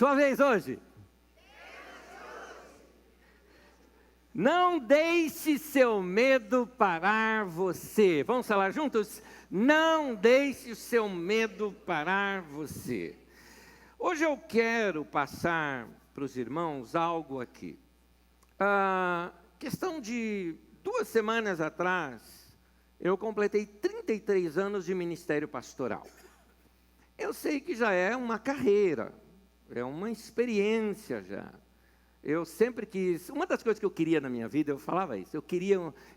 Sua vez hoje. Não deixe seu medo parar você. Vamos falar juntos? Não deixe o seu medo parar você. Hoje eu quero passar para os irmãos algo aqui. Questão de 2 semanas atrás, eu completei 33 anos de ministério pastoral. Eu sei que já é uma carreira, é uma experiência já. Eu sempre quis, uma das coisas que eu queria na minha vida, eu falava isso,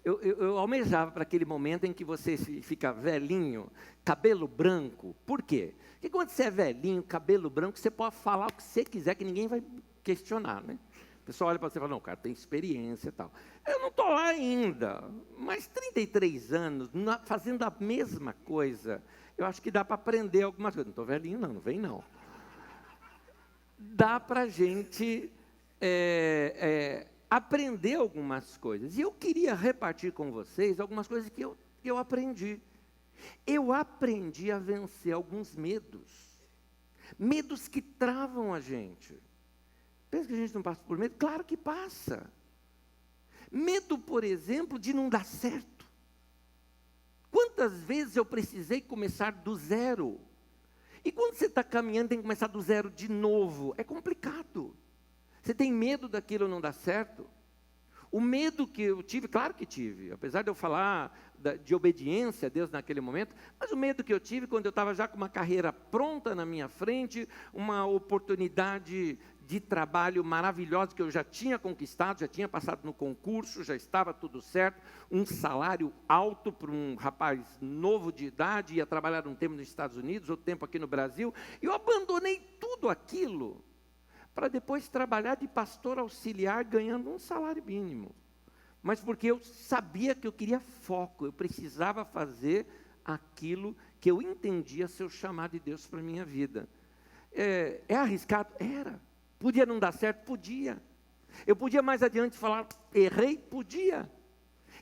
eu almejava para aquele momento em que você fica velhinho, cabelo branco. Por quê? Porque quando você é velhinho, cabelo branco, você pode falar o que você quiser, que ninguém vai questionar, né? O pessoal olha para você e fala, não, cara, tem experiência e tal. Eu não estou lá ainda, mas 33 anos, fazendo a mesma coisa, eu acho que dá para aprender algumas coisas. Não estou velhinho não, não vem não. Dá para a gente aprender algumas coisas. E eu queria repartir com vocês algumas coisas que eu aprendi. Eu aprendi a vencer alguns medos. Medos que travam a gente. Pensa que a gente não passa por medo? Claro que passa. Medo, por exemplo, de não dar certo. Quantas vezes eu precisei começar do zero? E quando você está caminhando, tem que começar do zero de novo. É complicado. Você tem medo daquilo não dar certo? O medo que eu tive, claro que tive, apesar de eu falar de obediência a Deus naquele momento, mas o medo que eu tive quando eu estava já com uma carreira pronta na minha frente, uma oportunidade de trabalho maravilhosa que eu já tinha conquistado, já tinha passado no concurso, já estava tudo certo, um salário alto para um rapaz novo de idade, ia trabalhar um tempo nos Estados Unidos, outro tempo aqui no Brasil, e eu abandonei tudo aquilo para depois trabalhar de pastor auxiliar ganhando um salário mínimo. Mas porque eu sabia que eu queria foco, eu precisava fazer aquilo que eu entendia ser o chamado de Deus para a minha vida. É arriscado? Era. Podia não dar certo? Podia. Eu podia mais adiante falar, errei? Podia.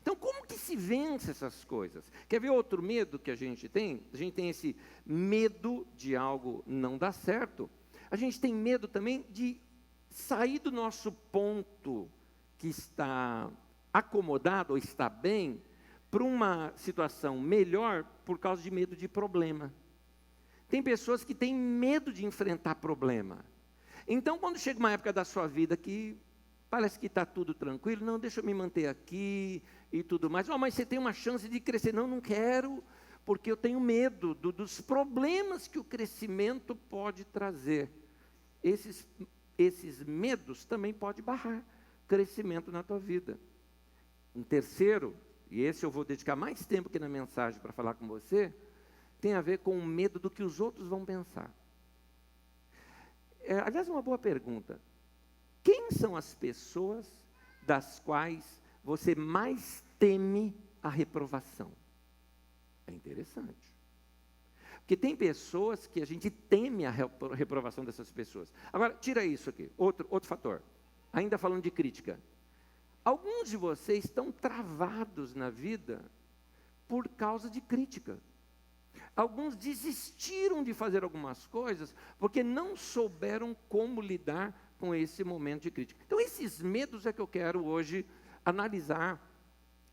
Então, como que se vence essas coisas? Quer ver outro medo que a gente tem? A gente tem esse medo de algo não dar certo. A gente tem medo também de sair do nosso ponto que está acomodado ou está bem para uma situação melhor por causa de medo de problema. Tem pessoas que têm medo de enfrentar problema. Então, quando chega uma época da sua vida que parece que está tudo tranquilo, não, deixa eu me manter aqui e tudo mais. Oh, mas você tem uma chance de crescer. Não, não quero, porque eu tenho medo dos problemas que o crescimento pode trazer. Esses medos também podem barrar crescimento na tua vida. Um terceiro, e esse eu vou dedicar mais tempo aqui na mensagem para falar com você, tem a ver com o medo do que os outros vão pensar. Aliás, uma boa pergunta. Quem são as pessoas das quais você mais teme a reprovação? É interessante. Porque tem pessoas que a gente teme a reprovação dessas pessoas. Agora, tira isso aqui, outro fator. Ainda falando de crítica. Alguns de vocês estão travados na vida por causa de crítica. Alguns desistiram de fazer algumas coisas porque não souberam como lidar com esse momento de crítica. Então, esses medos é que eu quero hoje analisar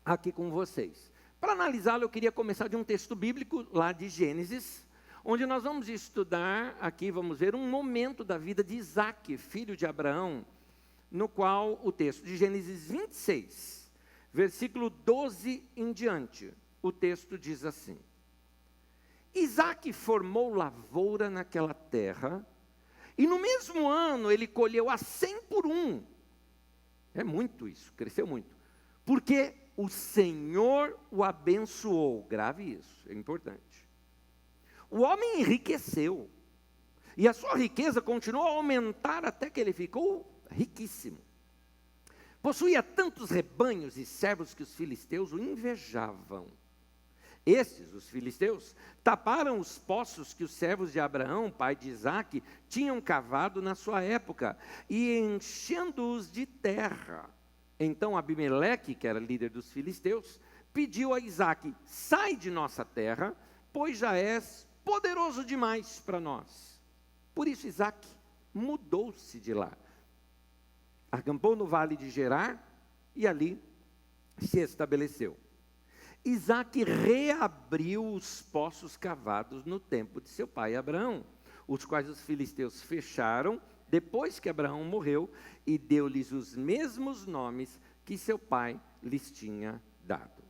aqui com vocês. Para analisá-lo, eu queria começar de um texto bíblico, lá de Gênesis, onde nós vamos estudar, aqui vamos ver, um momento da vida de Isaque, filho de Abraão, no qual o texto de Gênesis 26, versículo 12 em diante, o texto diz assim: Isaque formou lavoura naquela terra, e no mesmo ano ele colheu a 100 por um. É muito isso, cresceu muito. Porque o Senhor o abençoou. Grave isso, é importante. O homem enriqueceu. E a sua riqueza continuou a aumentar até que ele ficou riquíssimo. Possuía tantos rebanhos e servos que os filisteus o invejavam. Estes, os filisteus, taparam os poços que os servos de Abraão, pai de Isaque, tinham cavado na sua época, e enchendo-os de terra. Então Abimeleque, que era líder dos filisteus, pediu a Isaque: sai de nossa terra, pois já és poderoso demais para nós. Por isso Isaque mudou-se de lá. Acampou no vale de Gerar e ali se estabeleceu. Isaac reabriu os poços cavados no tempo de seu pai Abraão, os quais os filisteus fecharam depois que Abraão morreu, e deu-lhes os mesmos nomes que seu pai lhes tinha dado.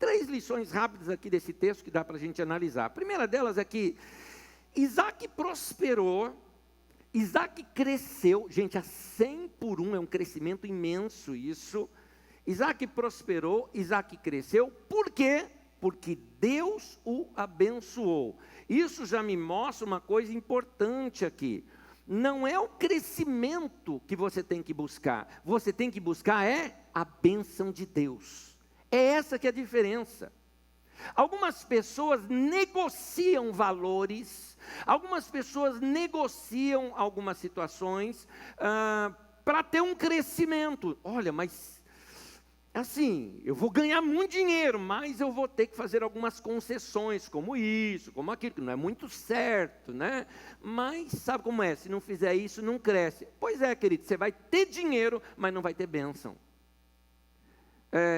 3 lições rápidas aqui desse texto que dá para a gente analisar. A primeira delas é que Isaac prosperou, Isaac cresceu, gente, a 100 por 1, é um crescimento imenso isso. Isaac prosperou, Isaac cresceu, por quê? Porque Deus o abençoou. Isso já me mostra uma coisa importante aqui. Não é o crescimento que você tem que buscar é a bênção de Deus. É essa que é a diferença. Algumas pessoas negociam valores, algumas pessoas negociam algumas situações para ter um crescimento. Olha, mas assim, eu vou ganhar muito dinheiro, mas eu vou ter que fazer algumas concessões, como isso, como aquilo, que não é muito certo, né? Mas sabe como é? Se não fizer isso, não cresce. Pois é, querido, você vai ter dinheiro, mas não vai ter bênção.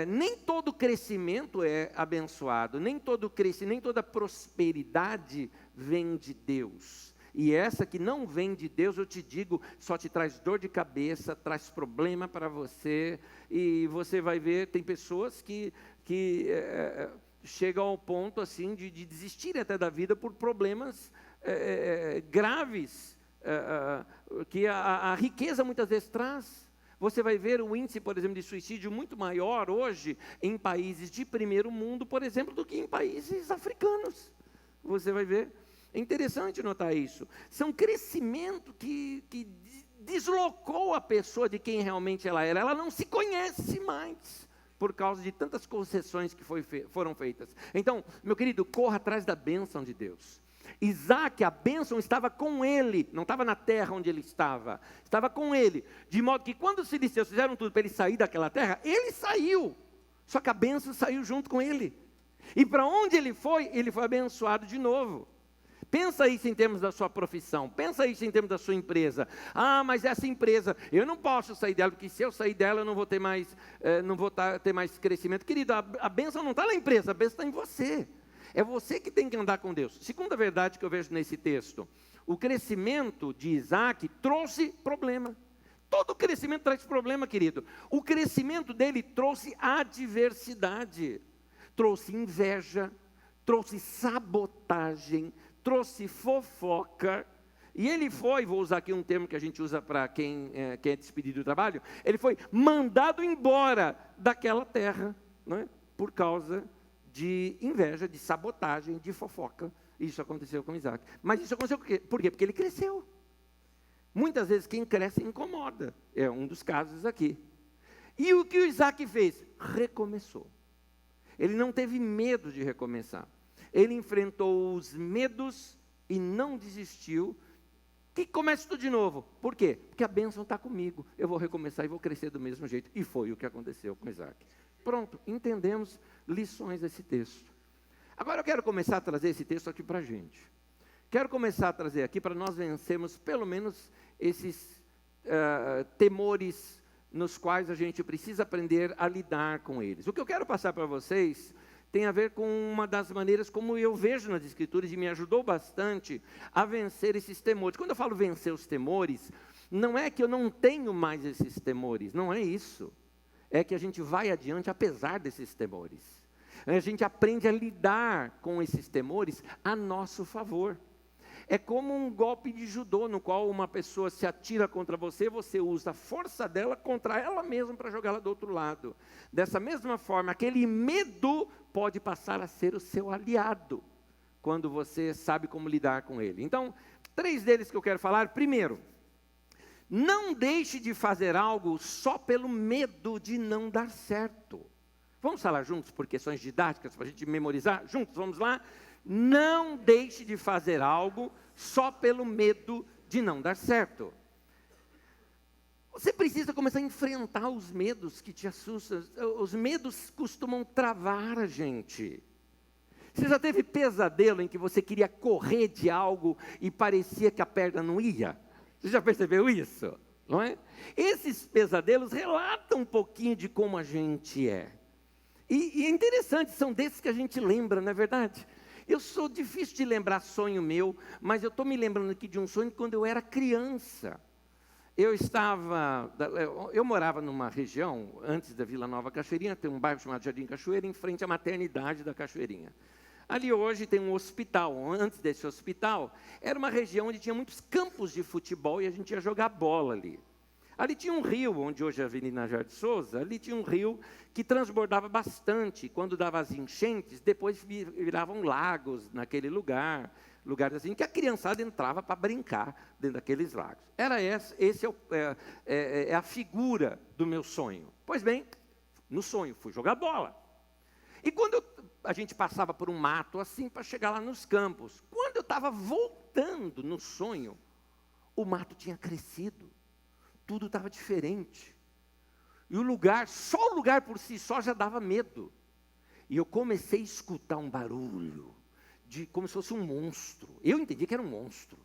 Nem todo crescimento é abençoado, nem todo crescimento, nem toda prosperidade vem de Deus. E essa que não vem de Deus, eu te digo, só te traz dor de cabeça, traz problema para você, e você vai ver, tem pessoas que chegam ao ponto assim de desistirem até da vida por problemas graves, que a riqueza muitas vezes traz. Você vai ver o índice, por exemplo, de suicídio muito maior hoje em países de primeiro mundo, por exemplo, do que em países africanos. Você vai ver. É interessante notar isso. São crescimento que deslocou a pessoa de quem realmente ela era. Ela não se conhece mais por causa de tantas concessões que foram feitas. Então, meu querido, corra atrás da bênção de Deus. Isaac, a bênção estava com ele, não estava na terra onde ele estava com ele, de modo que quando os filisteus fizeram tudo para ele sair daquela terra, ele saiu, só que a bênção saiu junto com ele, e para onde ele foi abençoado de novo. Pensa isso em termos da sua profissão, pensa isso em termos da sua empresa. Mas essa empresa, eu não posso sair dela, porque se eu sair dela eu não vou ter mais, ter mais crescimento. Querido, a bênção não está na empresa, a bênção está em você. É você que tem que andar com Deus. Segunda verdade que eu vejo nesse texto, o crescimento de Isaac trouxe problema. Todo crescimento traz problema, querido. O crescimento dele trouxe adversidade, trouxe inveja, trouxe sabotagem, trouxe fofoca. E ele foi, vou usar aqui um termo que a gente usa para quem é despedido do trabalho, ele foi mandado embora daquela terra, né, por causa de inveja, de sabotagem, de fofoca. Isso aconteceu com Isaac. Mas isso aconteceu por quê? Porque ele cresceu. Muitas vezes quem cresce incomoda. É um dos casos aqui. E o que o Isaac fez? Recomeçou. Ele não teve medo de recomeçar. Ele enfrentou os medos e não desistiu. Que comece tudo de novo. Por quê? Porque a bênção está comigo. Eu vou recomeçar e vou crescer do mesmo jeito. E foi o que aconteceu com Isaac. Pronto, entendemos lições desse texto. Agora eu quero começar a trazer esse texto aqui para a gente. Quero começar a trazer aqui para nós vencermos pelo menos esses temores nos quais a gente precisa aprender a lidar com eles. O que eu quero passar para vocês tem a ver com uma das maneiras como eu vejo nas Escrituras e me ajudou bastante a vencer esses temores. Quando eu falo vencer os temores, não é que eu não tenho mais esses temores, não é isso. É que a gente vai adiante apesar desses temores. A gente aprende a lidar com esses temores a nosso favor. É como um golpe de judô, no qual uma pessoa se atira contra você, você usa a força dela contra ela mesma para jogá-la do outro lado. Dessa mesma forma, aquele medo pode passar a ser o seu aliado, quando você sabe como lidar com ele. Então, 3 deles que eu quero falar. Primeiro, não deixe de fazer algo só pelo medo de não dar certo. Vamos falar juntos por questões didáticas, para a gente memorizar? Juntos, vamos lá? Não deixe de fazer algo só pelo medo de não dar certo. Você precisa começar a enfrentar os medos que te assustam. Os medos costumam travar a gente. Você já teve pesadelo em que você queria correr de algo e parecia que a perna não ia? Você já percebeu isso? Não é? Esses pesadelos relatam um pouquinho de como a gente é. E é interessante, são desses que a gente lembra, não é verdade? Eu sou difícil de lembrar sonho meu, mas eu estou me lembrando aqui de um sonho quando eu era criança. Eu morava numa região, antes da Vila Nova Cachoeirinha, tem um bairro chamado Jardim Cachoeira, em frente à maternidade da Cachoeirinha. Ali hoje tem um hospital. Antes desse hospital, era uma região onde tinha muitos campos de futebol e a gente ia jogar bola ali. Ali tinha um rio, onde hoje é a Avenida Jardim de Souza, ali tinha um rio que transbordava bastante. Quando dava as enchentes, depois viravam lagos naquele lugar. Lugares assim, que a criançada entrava para brincar dentro daqueles lagos. Esse é a figura do meu sonho. Pois bem, no sonho, fui jogar bola. E quando a gente passava por um mato assim, para chegar lá nos campos, quando eu estava voltando no sonho, o mato tinha crescido, tudo estava diferente. E só o lugar por si só já dava medo. E eu comecei a escutar um barulho, como se fosse um monstro. Eu entendi que era um monstro.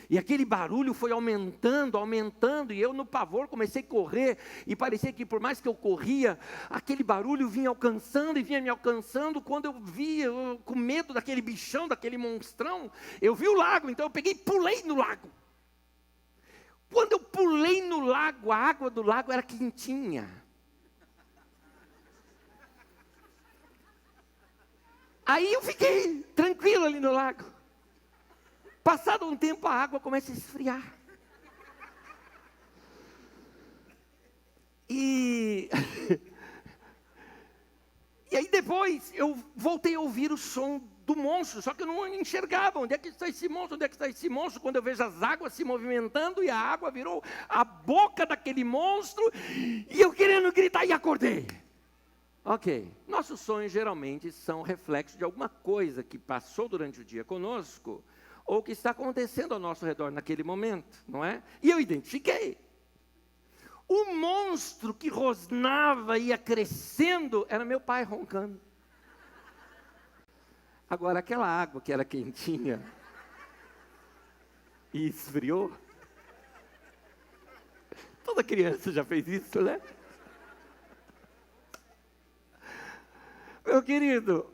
E aquele barulho foi aumentando, aumentando, e eu no pavor comecei a correr, e parecia que por mais que eu corria, aquele barulho vinha alcançando e vinha me alcançando. Quando eu via, com medo daquele bichão, daquele monstrão, eu vi o lago, então eu peguei e pulei no lago. Quando eu pulei no lago, a água do lago era quentinha. Aí eu fiquei tranquilo ali no lago. Passado um tempo, a água começa a esfriar. E aí depois eu voltei a ouvir o som do monstro, só que eu não enxergava. Onde é que está esse monstro? Onde é que está esse monstro? Quando eu vejo as águas se movimentando e a água virou a boca daquele monstro, e eu querendo gritar, e acordei. Ok, nossos sonhos geralmente são reflexos de alguma coisa que passou durante o dia conosco, ou que está acontecendo ao nosso redor naquele momento, não é? E eu identifiquei. O monstro que rosnava e ia crescendo era meu pai roncando. Agora, aquela água que era quentinha e esfriou, toda criança já fez isso, né? Meu querido,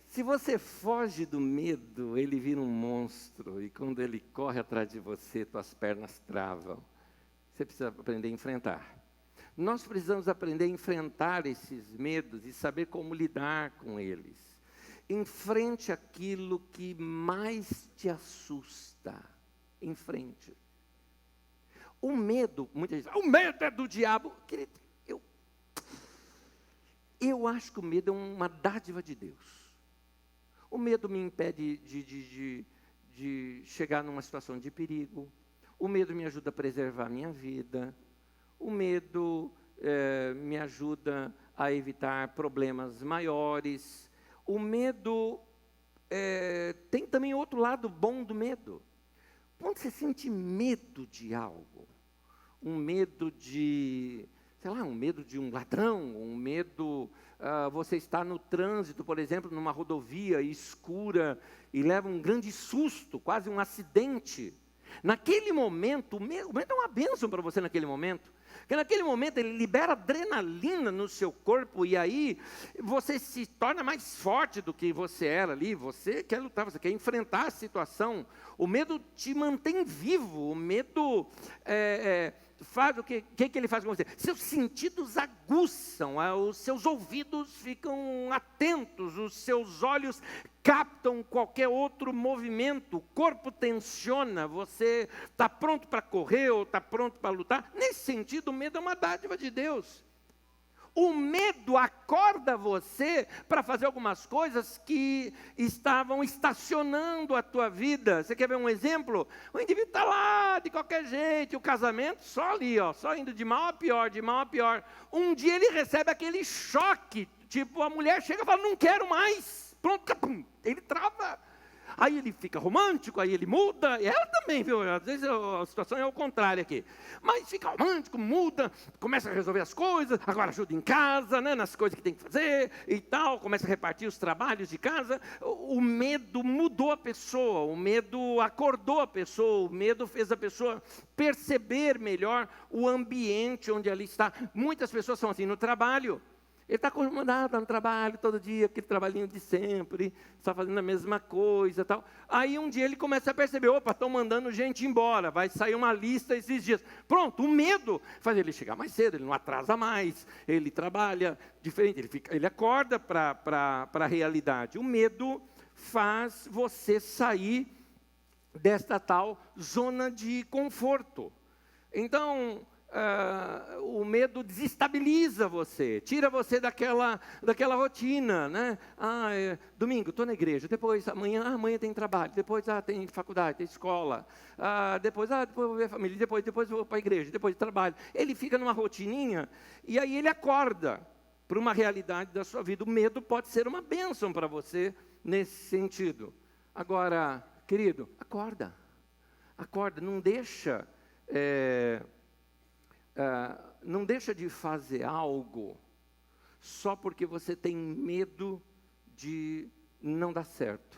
se você foge do medo, ele vira um monstro. E quando ele corre atrás de você, tuas pernas travam. Você precisa aprender a enfrentar. Nós precisamos aprender a enfrentar esses medos e saber como lidar com eles. Enfrente aquilo que mais te assusta. Enfrente. O medo, muita gente fala, o medo é do diabo. Querido, eu acho que o medo é uma dádiva de Deus. O medo me impede de chegar numa situação de perigo. O medo me ajuda a preservar a minha vida. O medo me ajuda a evitar problemas maiores. O medo tem também outro lado bom do medo. Quando você sente medo de algo, um medo de... sei lá, um medo de um ladrão, um medo, você está no trânsito, por exemplo, numa rodovia escura e leva um grande susto, quase um acidente. Naquele momento, o medo é uma bênção para você naquele momento. Porque naquele momento ele libera adrenalina no seu corpo e aí você se torna mais forte do que você era ali. Você quer lutar, você quer enfrentar a situação. O medo te mantém vivo, o medo... faz o que ele faz com você? Seus sentidos aguçam, os seus ouvidos ficam atentos, os seus olhos captam qualquer outro movimento, o corpo tensiona, você está pronto para correr ou está pronto para lutar. Nesse sentido, o medo é uma dádiva de Deus. O medo acorda você para fazer algumas coisas que estavam estacionando a tua vida. Você quer ver um exemplo? O indivíduo está lá de qualquer jeito, o casamento só ali, só indo de mal a pior, de mal a pior. Um dia ele recebe aquele choque, tipo a mulher chega e fala, não quero mais. Pronto, ele trava. Aí ele fica romântico, aí ele muda, e ela também, viu? Às vezes a situação é o contrário aqui. Mas fica romântico, muda, começa a resolver as coisas, agora ajuda em casa, né, nas coisas que tem que fazer e tal, começa a repartir os trabalhos de casa. O medo mudou a pessoa, o medo acordou a pessoa, o medo fez a pessoa perceber melhor o ambiente onde ela está. Muitas pessoas são assim no trabalho. Ele está acomodado, está no trabalho todo dia, aquele trabalhinho de sempre, está fazendo a mesma coisa e tal. Aí um dia ele começa a perceber, opa, estão mandando gente embora, vai sair uma lista esses dias. Pronto, o medo faz ele chegar mais cedo, ele não atrasa mais, ele trabalha diferente, ele acorda para a realidade. O medo faz você sair desta tal zona de conforto. Então, o medo desestabiliza você, tira você daquela rotina, né? Domingo estou na igreja, depois amanhã tem trabalho, depois tem faculdade, tem escola, depois vou ver a família, depois vou para a igreja, depois trabalho. Ele fica numa rotininha e aí ele acorda para uma realidade da sua vida. O medo pode ser uma bênção para você nesse sentido. Agora, querido, acorda, não deixa não deixa de fazer algo só porque você tem medo de não dar certo.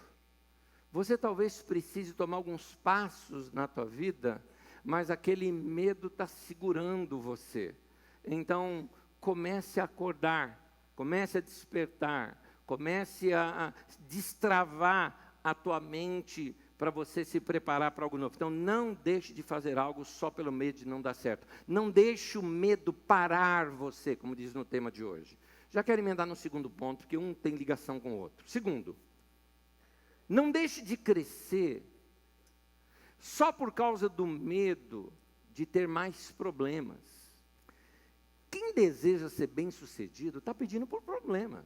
Você talvez precise tomar alguns passos na tua vida, mas aquele medo está segurando você. Então, comece a acordar, comece a despertar, comece a destravar a tua mente para você se preparar para algo novo. Então, não deixe de fazer algo só pelo medo de não dar certo. Não deixe o medo parar você, como diz no tema de hoje. Já quero emendar no segundo ponto, porque um tem ligação com o outro. Segundo, não deixe de crescer só por causa do medo de ter mais problemas. Quem deseja ser bem-sucedido está pedindo por problema.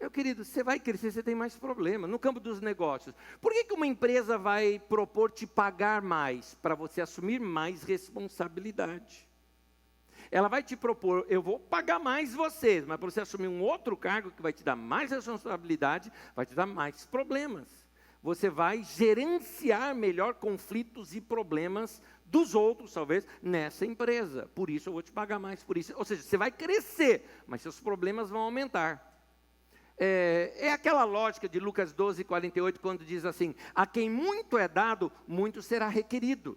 Meu querido, você vai crescer, você tem mais problema. No campo dos negócios, por que uma empresa vai propor te pagar mais? Para você assumir mais responsabilidade. Ela vai te propor, eu vou pagar mais vocês, mas para você assumir um outro cargo que vai te dar mais responsabilidade, vai te dar mais problemas. Você vai gerenciar melhor conflitos e problemas dos outros, talvez, nessa empresa. Por isso eu vou te pagar mais, por isso. Ou seja, você vai crescer, mas seus problemas vão aumentar. É aquela lógica de Lucas 12, 48, quando diz assim, a quem muito é dado, muito será requerido.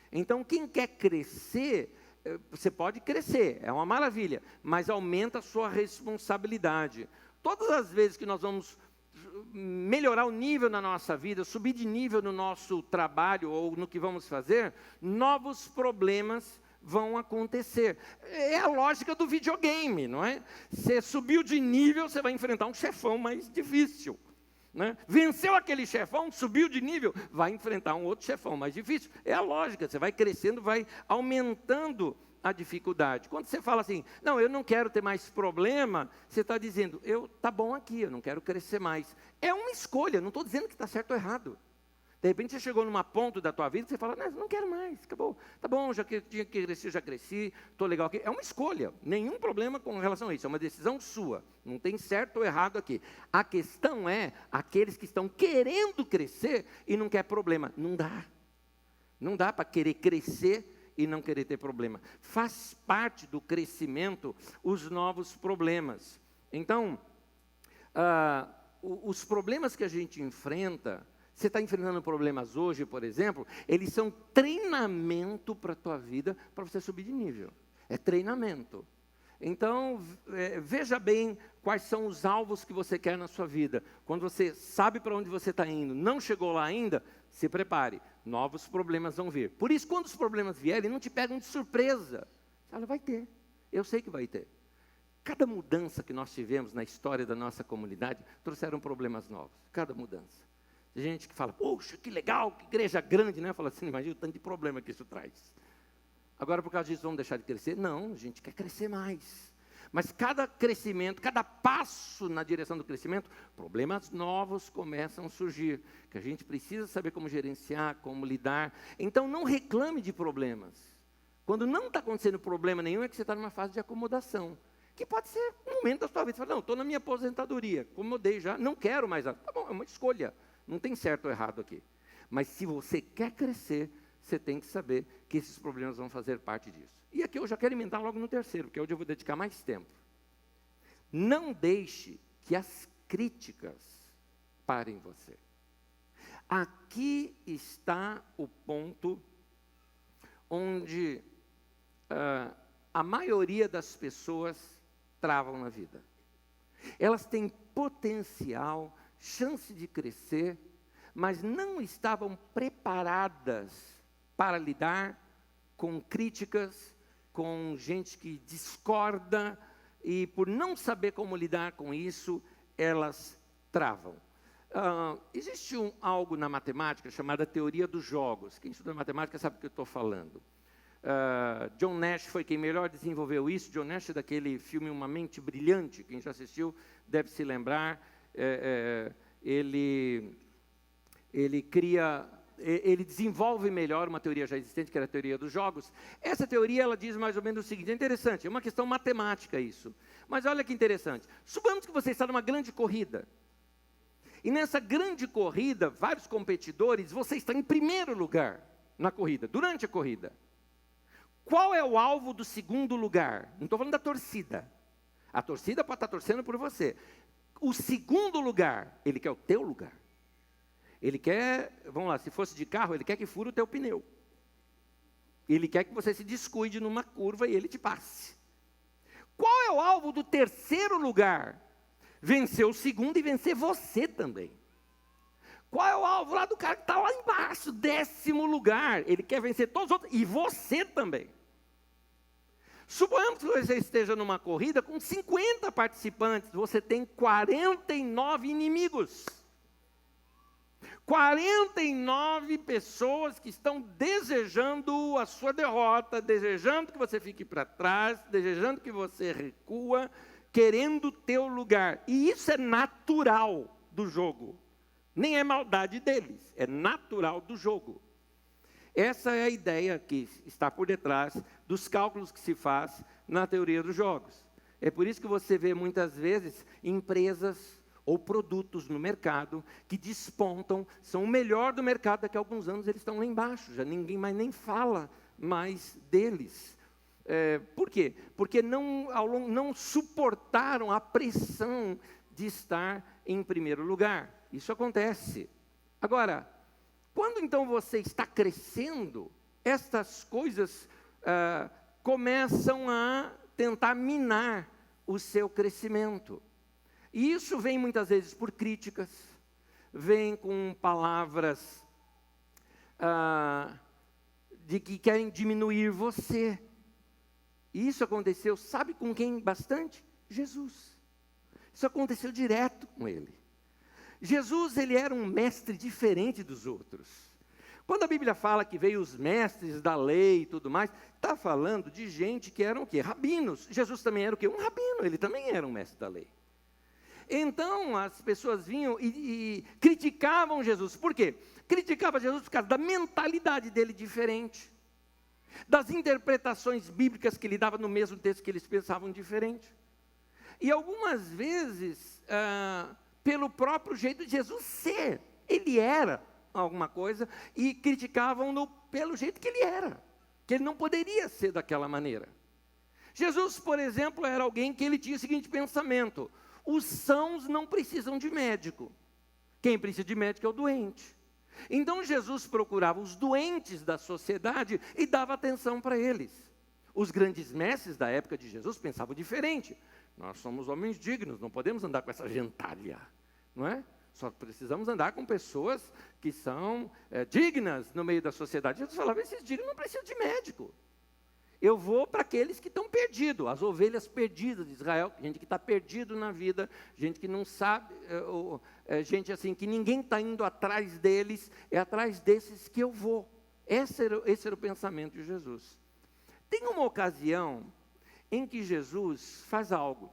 Então, quem quer crescer, você pode crescer, é uma maravilha, mas aumenta a sua responsabilidade. Todas as vezes que nós vamos melhorar o nível na nossa vida, subir de nível no nosso trabalho ou no que vamos fazer, novos problemas vão acontecer. É a lógica do videogame, não é? Você subiu de nível, você vai enfrentar um chefão mais difícil, né? Venceu aquele chefão, subiu de nível, vai enfrentar um outro chefão mais difícil. É a lógica, você vai crescendo, vai aumentando a dificuldade. Quando você fala assim, não, eu não quero ter mais problema, você está dizendo, tá bom aqui, eu não quero crescer mais. É uma escolha, não estou dizendo que está certo ou errado. De repente você chegou numa ponto da tua vida que você fala, não quero mais, acabou. Tá bom, já que tinha que crescer, já cresci, estou legal aqui. É uma escolha, nenhum problema com relação a isso, é uma decisão sua. Não tem certo ou errado aqui. A questão é, aqueles que estão querendo crescer e não quer problema. Não dá. Não dá para querer crescer e não querer ter problema. Faz parte do crescimento os novos problemas. Então, os problemas que a gente enfrenta, você está enfrentando problemas hoje, por exemplo, eles são treinamento para a tua vida, para você subir de nível. É treinamento. Então, veja bem quais são os alvos que você quer na sua vida. Quando você sabe para onde você está indo, não chegou lá ainda, se prepare. Novos problemas vão vir. Por isso, quando os problemas vierem, não te pegam de surpresa. Fala, vai ter. Eu sei que vai ter. Cada mudança que nós tivemos na história da nossa comunidade, trouxeram problemas novos. Cada mudança. Tem gente que fala, poxa, que legal, que igreja grande, né? Fala assim, imagina o tanto de problema que isso traz. Agora, por causa disso, vamos deixar de crescer? Não, a gente quer crescer mais. Mas cada crescimento, cada passo na direção do crescimento, problemas novos começam a surgir, que a gente precisa saber como gerenciar, como lidar. Então, não reclame de problemas. Quando não está acontecendo problema nenhum, é que você está numa fase de acomodação. que pode ser um momento da sua vida. Você fala, não, estou na minha aposentadoria, acomodei já, não quero mais. Tá bom, é uma escolha, não tem certo ou errado aqui. Mas se você quer crescer, você tem que saber que esses problemas vão fazer parte disso. E aqui eu já quero emendar logo no terceiro, porque é onde eu vou dedicar mais tempo. Não deixe que as críticas parem você. Aqui está o ponto onde a maioria das pessoas travam na vida. Elas têm potencial, chance de crescer, mas não estavam preparadas para lidar com críticas, com gente que discorda, e por não saber como lidar com isso, elas travam. Existe algo na matemática chamada teoria dos jogos. Quem estuda matemática sabe do que eu estou falando. John Nash foi quem melhor desenvolveu isso. John Nash é daquele filme Uma Mente Brilhante, quem já assistiu deve se lembrar. Ele desenvolve melhor uma teoria já existente, que era a teoria dos jogos. Essa teoria, ela diz mais ou menos o seguinte, é interessante, é uma questão matemática isso. Mas olha que interessante, suponhamos que você está numa grande corrida. E nessa grande corrida, vários competidores, você está em primeiro lugar na corrida, durante a corrida. Qual é o alvo do segundo lugar? Não estou falando da torcida. A torcida pode estar torcendo por você. O segundo lugar, ele quer o teu lugar. Ele quer, vamos lá, se fosse de carro, ele quer que fure o teu pneu. Ele quer que você se descuide numa curva e ele te passe. Qual é o alvo do terceiro lugar? Vencer o segundo e vencer você também. Qual é o alvo lá do cara que está lá embaixo, 10º lugar? Ele quer vencer todos os outros e você também. Suponhamos que você esteja numa corrida com 50 participantes, você tem 49 inimigos. 49 pessoas que estão desejando a sua derrota, desejando que você fique para trás, desejando que você recua, querendo o teu lugar. E isso é natural do jogo. Nem é maldade deles, é natural do jogo. Essa é a ideia que está por detrás dos cálculos que se faz na teoria dos jogos. É por isso que você vê muitas vezes empresas ou produtos no mercado que despontam, são o melhor do mercado, daqui a alguns anos eles estão lá embaixo, já ninguém mais nem fala mais deles. Por quê? Porque não suportaram a pressão de estar em primeiro lugar. Isso acontece. Agora, quando então você está crescendo, estas coisas começam a tentar minar o seu crescimento. E isso vem muitas vezes por críticas, vem com palavras de que querem diminuir você. E isso aconteceu, sabe com quem bastante? Jesus. Isso aconteceu direto com ele. Jesus, ele era um mestre diferente dos outros. Quando a Bíblia fala que veio os mestres da lei e tudo mais, está falando de gente que eram o quê? Rabinos. Jesus também era o quê? Um rabino, ele também era um mestre da lei. Então, as pessoas vinham e criticavam Jesus. Por quê? Criticavam Jesus por causa da mentalidade dele diferente, das interpretações bíblicas que ele dava no mesmo texto que eles pensavam diferente. E algumas vezes, pelo próprio jeito de Jesus ser, ele era alguma coisa, e criticavam-no pelo jeito que ele era, que ele não poderia ser daquela maneira. Jesus, por exemplo, era alguém que ele tinha o seguinte pensamento: os sãos não precisam de médico. Quem precisa de médico é o doente. Então Jesus procurava os doentes da sociedade e dava atenção para eles. Os grandes mestres da época de Jesus pensavam diferente. Nós somos homens dignos, não podemos andar com essa gentalha, não é? Só precisamos andar com pessoas que são dignas no meio da sociedade. Jesus falava, esses dignos não precisam de médico. Eu vou para aqueles que estão perdidos, as ovelhas perdidas de Israel, gente que está perdido na vida, gente que não sabe, gente assim, que ninguém está indo atrás deles, é atrás desses que eu vou. Esse era o pensamento de Jesus. Tem uma ocasião em que Jesus faz algo.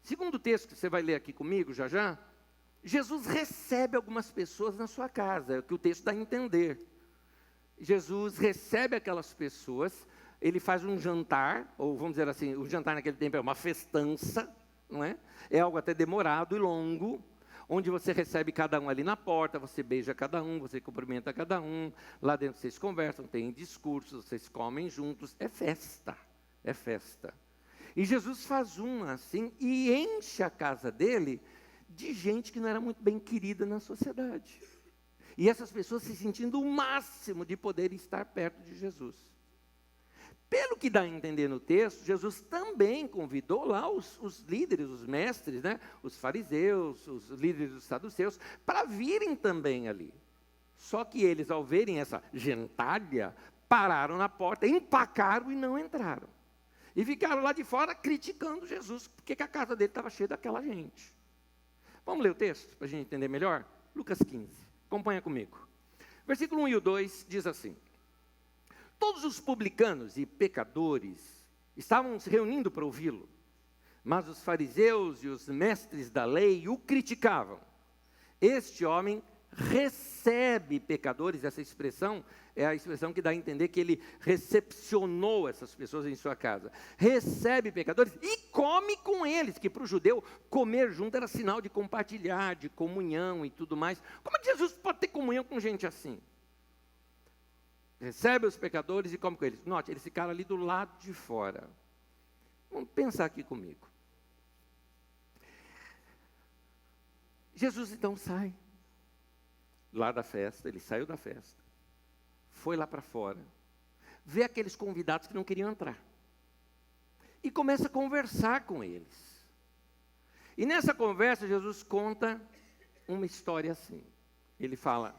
Segundo o texto que você vai ler aqui comigo já já, Jesus recebe algumas pessoas na sua casa, é o que o texto dá a entender. Jesus recebe aquelas pessoas ele faz um jantar, ou vamos dizer assim, o jantar naquele tempo é uma festança, não é? É algo até demorado e longo, onde você recebe cada um ali na porta, você beija cada um, você cumprimenta cada um, lá dentro vocês conversam, tem discursos, vocês comem juntos, é festa, é festa. E Jesus faz uma assim e enche a casa dele de gente que não era muito bem querida na sociedade. E essas pessoas se sentindo o máximo de poder estar perto de Jesus. Pelo que dá a entender no texto, Jesus também convidou lá os líderes, os mestres, né? Os fariseus, os líderes dos saduceus, para virem também ali. Só que eles, ao verem essa gentalha, pararam na porta, empacaram e não entraram. E ficaram lá de fora criticando Jesus, porque a casa dele estava cheia daquela gente. Vamos ler o texto, para a gente entender melhor? Lucas 15, acompanha comigo. Versículo 1 e o 2 diz assim: todos os publicanos e pecadores estavam se reunindo para ouvi-lo, mas os fariseus e os mestres da lei o criticavam. Este homem recebe pecadores, essa expressão é a expressão que dá a entender que ele recepcionou essas pessoas em sua casa. Recebe pecadores e come com eles, que para o judeu comer junto era sinal de compartilhar, de comunhão e tudo mais. Como é que Jesus pode ter comunhão com gente assim? Recebe os pecadores e come com eles. Note, eles ficaram ali do lado de fora. Vamos pensar aqui comigo. Jesus então sai lá da festa, ele saiu da festa, foi lá para fora, vê aqueles convidados que não queriam entrar e começa a conversar com eles. E nessa conversa Jesus conta uma história assim. Ele fala,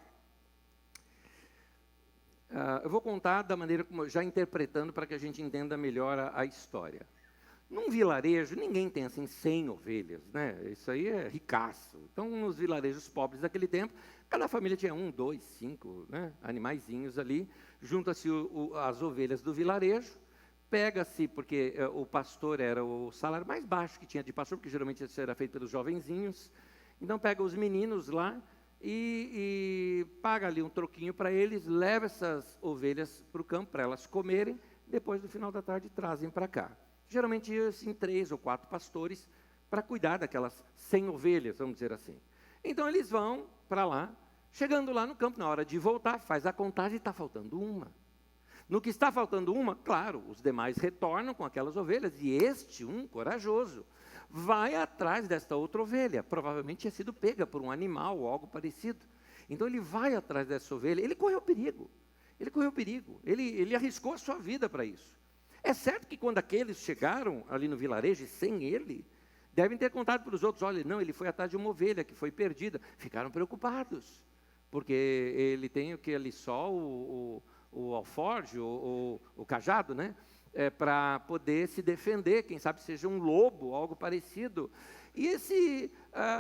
eu vou contar da maneira como, já interpretando para que a gente entenda melhor a história. Num vilarejo, ninguém tem assim 100 ovelhas, né? Isso aí é ricaço. Então, nos vilarejos pobres daquele tempo, cada família tinha 1, 2, 5, né, animaizinhos ali. Junta-se as ovelhas do vilarejo, pega-se, porque o pastor era o salário mais baixo que tinha de pastor, porque geralmente isso era feito pelos jovenzinhos. Então, pega os meninos lá e paga ali um troquinho para eles, leva essas ovelhas para o campo para elas comerem, depois, no final da tarde, trazem para cá. Geralmente iam assim 3 ou 4 pastores para cuidar daquelas 100 ovelhas, vamos dizer assim. Então eles vão para lá, chegando lá no campo, na hora de voltar, faz a contagem e está faltando uma. No que está faltando uma, claro, os demais retornam com aquelas ovelhas, e este, um corajoso, vai atrás desta outra ovelha. Provavelmente tinha sido pega por um animal ou algo parecido. Então ele vai atrás dessa ovelha, ele correu perigo, ele arriscou a sua vida para isso. É certo que quando aqueles chegaram ali no vilarejo, sem ele, devem ter contado para os outros, olha, não, ele foi atrás de uma ovelha que foi perdida. Ficaram preocupados, porque ele tem o que ali só o alforje, o cajado, né? Para poder se defender, quem sabe seja um lobo, algo parecido. E esse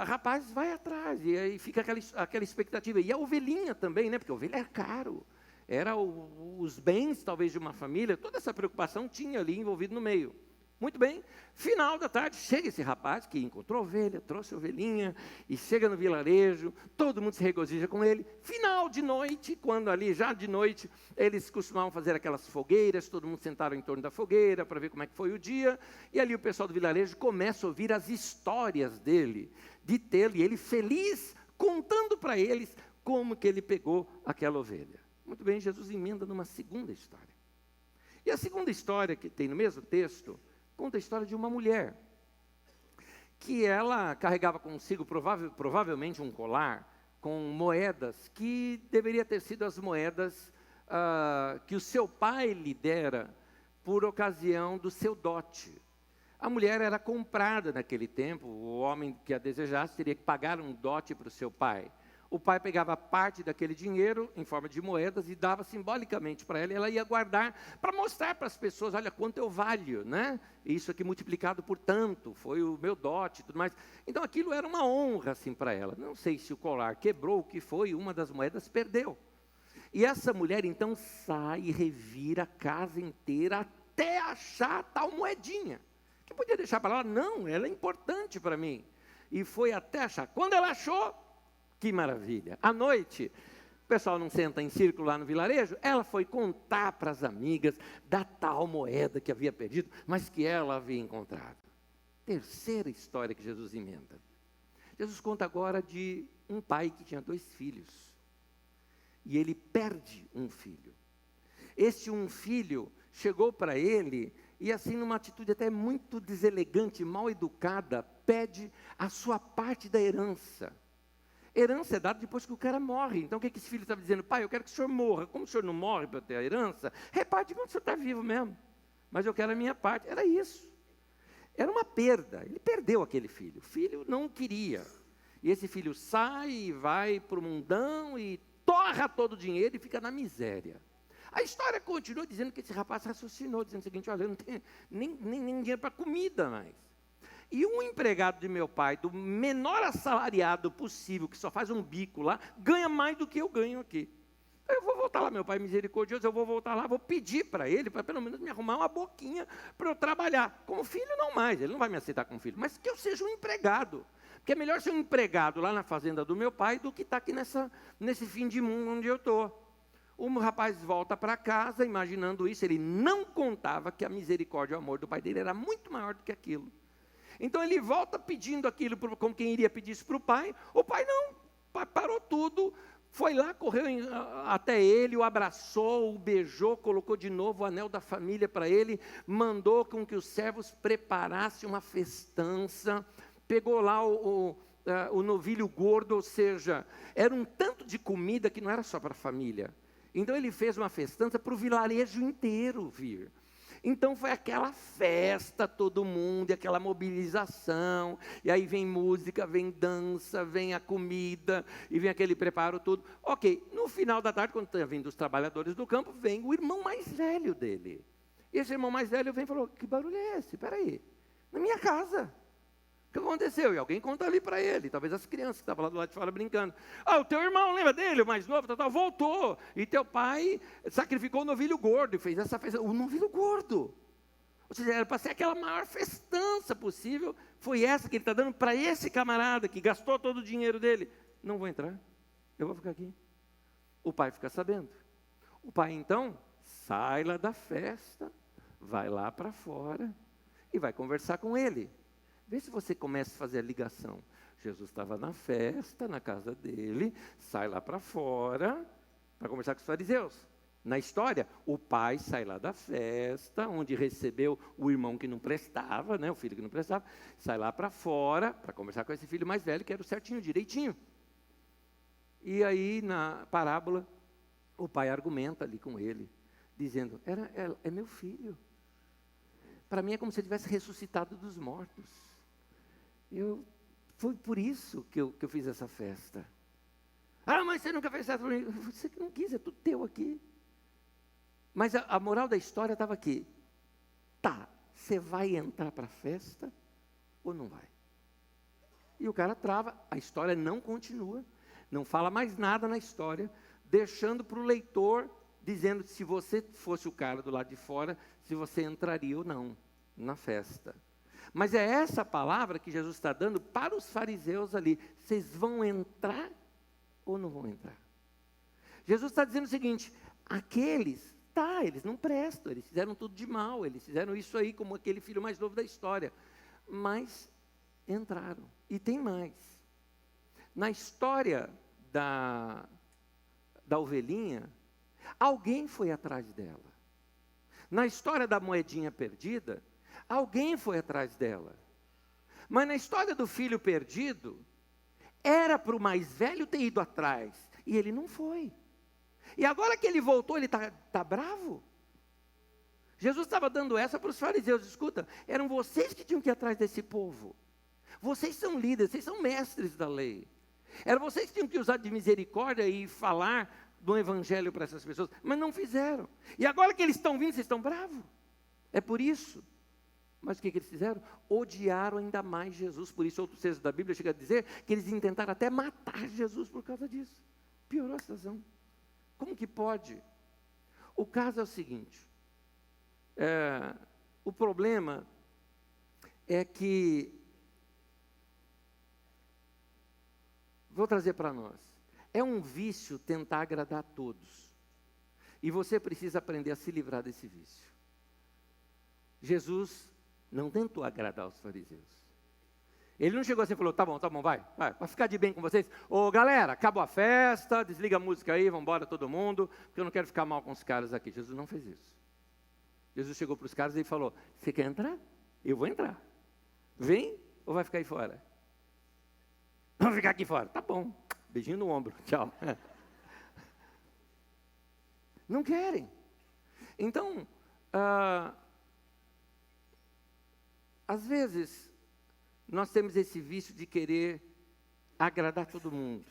rapaz vai atrás, e aí fica aquela expectativa. E a ovelhinha também, né? Porque a ovelha é caro. Era os bens, talvez, de uma família, toda essa preocupação tinha ali envolvido no meio. Muito bem, final da tarde, chega esse rapaz que encontrou ovelha, trouxe a ovelhinha, e chega no vilarejo, todo mundo se regozija com ele. Final de noite, quando ali, já de noite, eles costumavam fazer aquelas fogueiras, todo mundo sentaram em torno da fogueira para ver como é que foi o dia, e ali o pessoal do vilarejo começa a ouvir as histórias dele, de tê-lo, e ele feliz, contando para eles como que ele pegou aquela ovelha. Muito bem, Jesus emenda numa segunda história. E a segunda história que tem no mesmo texto, conta a história de uma mulher, que ela carregava consigo provavelmente um colar com moedas, que deveria ter sido as moedas que o seu pai lhe dera por ocasião do seu dote. A mulher era comprada naquele tempo, o homem que a desejasse teria que pagar um dote para o seu pai. O pai pegava parte daquele dinheiro em forma de moedas e dava simbolicamente para ela, e ela ia guardar para mostrar para as pessoas, olha quanto eu valho, né? Isso aqui multiplicado por tanto, foi o meu dote e tudo mais. Então aquilo era uma honra assim para ela. Não sei se o colar quebrou, o que foi, uma das moedas perdeu. E essa mulher então sai e revira a casa inteira até achar a tal moedinha. Que podia deixar para lá? Não, ela é importante para mim. E foi até achar. Quando ela achou, que maravilha. À noite, pessoal não senta em círculo lá no vilarejo, ela foi contar para as amigas da tal moeda que havia perdido, mas que ela havia encontrado. Terceira história que Jesus emenda. Jesus conta agora de um pai que tinha 2 filhos. E ele perde um filho. Esse um filho chegou para ele e assim numa atitude até muito deselegante, mal educada, pede a sua parte da herança. Herança é dada depois que o cara morre. Então o que esse filho estava dizendo? Pai, eu quero que o senhor morra. Como o senhor não morre para ter a herança, reparte quando o senhor está vivo mesmo. Mas eu quero a minha parte. Era isso. Era uma perda. Ele perdeu aquele filho. O filho não queria. E esse filho sai e vai para o mundão e torra todo o dinheiro e fica na miséria. A história continua dizendo que esse rapaz raciocinou, dizendo o seguinte: olha, eu não tenho nem dinheiro para comida mais. E um empregado de meu pai, do menor assalariado possível, que só faz um bico lá, ganha mais do que eu ganho aqui. Então eu vou voltar lá, meu pai misericordioso, eu vou voltar lá, vou pedir para ele, para pelo menos me arrumar uma boquinha para eu trabalhar. Como filho não mais, ele não vai me aceitar como filho, mas que eu seja um empregado. Porque é melhor ser um empregado lá na fazenda do meu pai do que estar aqui nesse fim de mundo onde eu estou. O rapaz volta para casa, imaginando isso, ele não contava que a misericórdia e o amor do pai dele era muito maior do que aquilo. Então ele volta pedindo aquilo, como quem iria pedir isso para o pai. O pai não, parou tudo, foi lá, correu até ele, o abraçou, o beijou, colocou de novo o anel da família para ele, mandou com que os servos preparassem uma festança, pegou lá o novilho gordo, ou seja, era um tanto de comida que não era só para a família. Então ele fez uma festança para o vilarejo inteiro vir. Então foi aquela festa, todo mundo, e aquela mobilização, e aí vem música, vem dança, vem a comida, e vem aquele preparo tudo. Ok, no final da tarde, quando estão vindo os trabalhadores do campo, vem o irmão mais velho dele. E esse irmão mais velho vem e falou: que barulho é esse? Espera aí, na minha casa. O que aconteceu? E alguém conta ali para ele, talvez as crianças que estavam lá do lado de fora brincando. O teu irmão, lembra dele, o mais novo, voltou. E teu pai sacrificou o novilho gordo e fez essa festa. O novilho gordo. Ou seja, era para ser aquela maior festança possível. Foi essa que ele está dando para esse camarada que gastou todo o dinheiro dele. Não vou entrar, eu vou ficar aqui. O pai fica sabendo. O pai então sai lá da festa, vai lá para fora e vai conversar com ele. Vê se você começa a fazer a ligação. Jesus estava na festa, na casa dele, sai lá para fora para conversar com os fariseus. Na história, o pai sai lá da festa, onde recebeu o irmão que não prestava, o filho que não prestava, sai lá para fora para conversar com esse filho mais velho, que era o certinho, direitinho. E aí, na parábola, o pai argumenta ali com ele, dizendo: é meu filho. Para mim é como se ele tivesse ressuscitado dos mortos. Foi por isso que eu fiz essa festa. Mas você nunca fez festa para mim. Você que não quis, é tudo teu aqui. Mas a moral da história estava aqui. Você vai entrar para a festa ou não vai? E o cara trava, a história não continua, não fala mais nada na história, deixando para o leitor, dizendo se você fosse o cara do lado de fora, se você entraria ou não na festa. Mas é essa palavra que Jesus está dando para os fariseus ali. Vocês vão entrar ou não vão entrar? Jesus está dizendo o seguinte: aqueles, eles não prestam, eles fizeram tudo de mal, eles fizeram isso aí como aquele filho mais novo da história. Mas entraram. E tem mais. Na história da ovelhinha, alguém foi atrás dela. Na história da moedinha perdida, alguém foi atrás dela. Mas na história do filho perdido, era para o mais velho ter ido atrás. E ele não foi. E agora que ele voltou, ele está bravo? Jesus estava dando essa para os fariseus. Escuta, eram vocês que tinham que ir atrás desse povo. Vocês são líderes, vocês são mestres da lei. Eram vocês que tinham que usar de misericórdia e falar do evangelho para essas pessoas. Mas não fizeram. E agora que eles estão vindo, vocês estão bravos. É por isso. Mas o que eles fizeram? Odiaram ainda mais Jesus. Por isso, outro texto da Bíblia chega a dizer que eles intentaram até matar Jesus por causa disso. Piorou a situação. Como que pode? O caso é o seguinte. O problema é que, vou trazer para nós, É um vício tentar agradar a todos. E você precisa aprender a se livrar desse vício. Jesus não tentou agradar os fariseus. Ele não chegou assim e falou, tá bom, vai ficar de bem com vocês. Ô galera, acabou a festa, desliga a música aí, vamos embora todo mundo, porque eu não quero ficar mal com os caras aqui. Jesus não fez isso. Jesus chegou para os caras e falou, você quer entrar? Eu vou entrar. Vem ou vai ficar aí fora? Vamos ficar aqui fora. Tá bom. Beijinho no ombro. Tchau. Não querem. Então, às vezes, nós temos esse vício de querer agradar todo mundo.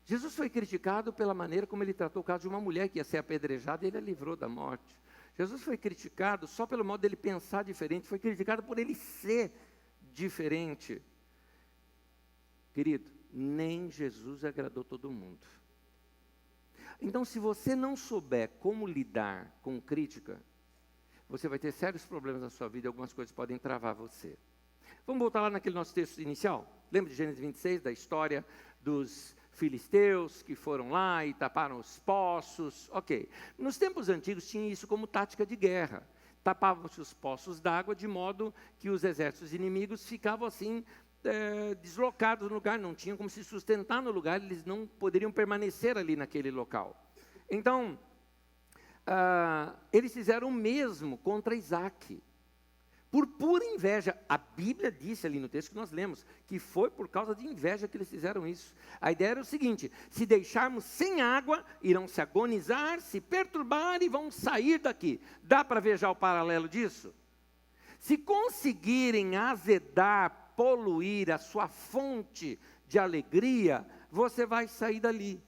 Jesus foi criticado pela maneira como ele tratou o caso de uma mulher que ia ser apedrejada e ele a livrou da morte. Jesus foi criticado só pelo modo dele pensar diferente, foi criticado por ele ser diferente. Querido, nem Jesus agradou todo mundo. Então, se você não souber como lidar com crítica, você vai ter sérios problemas na sua vida e algumas coisas podem travar você. Vamos voltar lá naquele nosso texto inicial? Lembra de Gênesis 26, da história dos filisteus que foram lá e taparam os poços? Ok. Nos tempos antigos tinha isso como tática de guerra. Tapavam-se os poços d'água de modo que os exércitos inimigos ficavam assim, deslocados no lugar, não tinham como se sustentar no lugar, eles não poderiam permanecer ali naquele local. Então, eles fizeram o mesmo contra Isaac, por pura inveja. A Bíblia disse ali no texto que nós lemos, que foi por causa de inveja que eles fizeram isso. A ideia era o seguinte, se deixarmos sem água, irão se agonizar, se perturbar e vão sair daqui. Dá para ver já o paralelo disso? Se conseguirem azedar, poluir a sua fonte de alegria, você vai sair dali.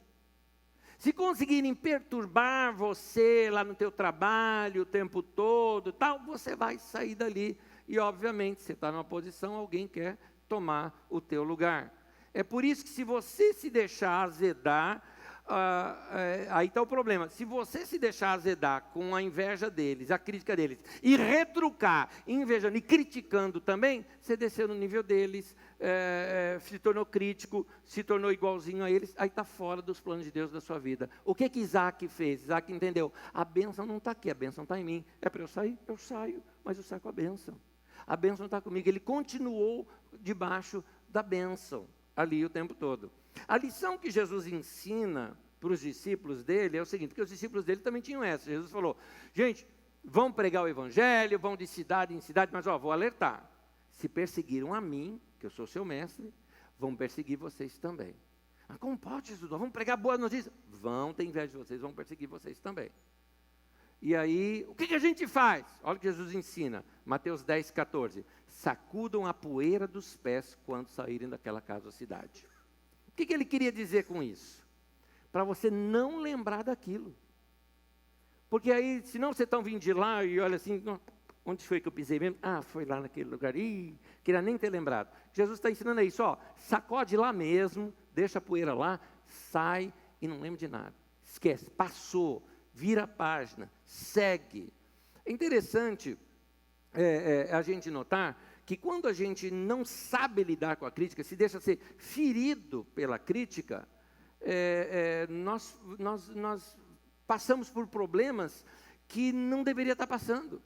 Se conseguirem perturbar você lá no teu trabalho o tempo todo, tal, você vai sair dali. E, obviamente, você está numa posição, alguém quer tomar o teu lugar. É por isso que se você se deixar azedar, aí está o problema. Se você se deixar azedar com a inveja deles, a crítica deles, e retrucar, invejando e criticando também, você desceu no nível deles, se tornou crítico, se tornou igualzinho a eles, aí está fora dos planos de Deus da sua vida. O que Isaac fez? Isaac entendeu, a bênção não está aqui, a bênção está em mim. É para eu sair? Eu saio, mas eu saio com a bênção. A bênção está comigo. Ele continuou debaixo da bênção, ali o tempo todo. A lição que Jesus ensina para os discípulos dele é o seguinte, porque os discípulos dele também tinham essa. Jesus falou, gente, vão pregar o evangelho, vão de cidade em cidade, mas vou alertar, se perseguiram a mim, que eu sou seu mestre, vão perseguir vocês também. Mas como pode, Jesus? Vamos pregar boas notícias? Vão ter inveja de vocês, vão perseguir vocês também. E aí, o que a gente faz? Olha o que Jesus ensina, Mateus 10, 14. Sacudam a poeira dos pés quando saírem daquela casa ou cidade. O que ele queria dizer com isso? Para você não lembrar daquilo. Porque aí, senão você está vindo de lá e olha assim, onde foi que eu pisei mesmo? Ah, foi lá naquele lugar. Queria nem ter lembrado. Jesus está ensinando isso, sacode lá mesmo, deixa a poeira lá, sai e não lembra de nada. Esquece, passou, vira a página, segue. É interessante a gente notar que quando a gente não sabe lidar com a crítica, se deixa ser ferido pela crítica, nós passamos por problemas que não deveria estar passando.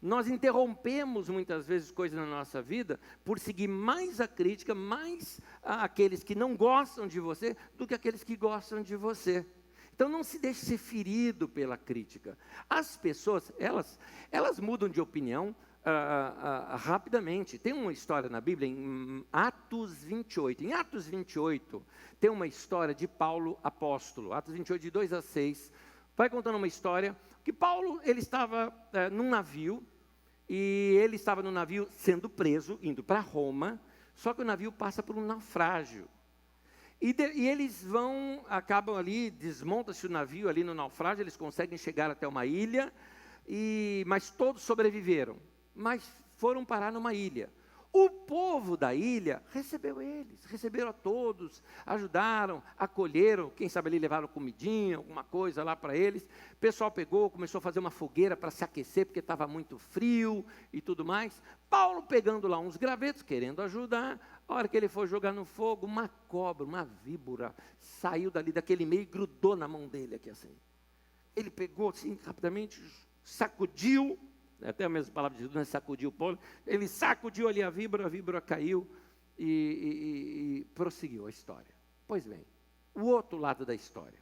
Nós interrompemos muitas vezes coisas na nossa vida por seguir mais a crítica, mais aqueles que não gostam de você, do que aqueles que gostam de você. Então não se deixe ser ferido pela crítica. As pessoas, elas mudam de opinião rapidamente. Tem uma história na Bíblia, em Atos 28. Em Atos 28, tem uma história de Paulo apóstolo. Atos 28, de 2 a 6. Vai contando uma história que Paulo, ele estava num navio, e ele estava no navio sendo preso, indo para Roma, só que o navio passa por um naufrágio. E eles acabam ali, desmonta-se o navio ali no naufrágio, eles conseguem chegar até uma ilha, mas todos sobreviveram. Mas foram parar numa ilha. O povo da ilha recebeu eles, receberam a todos, ajudaram, acolheram, quem sabe ali levaram comidinha, alguma coisa lá para eles. O pessoal pegou, começou a fazer uma fogueira para se aquecer, porque estava muito frio e tudo mais. Paulo pegando lá uns gravetos, querendo ajudar. A hora que ele foi jogar no fogo, uma cobra, uma víbora, saiu dali daquele meio e grudou na mão dele aqui assim. Ele pegou assim, rapidamente, sacudiu, até a mesma palavra de Jesus, né? Sacudiu o polo, ele sacudiu ali a víbora caiu e prosseguiu a história. Pois bem, o outro lado da história.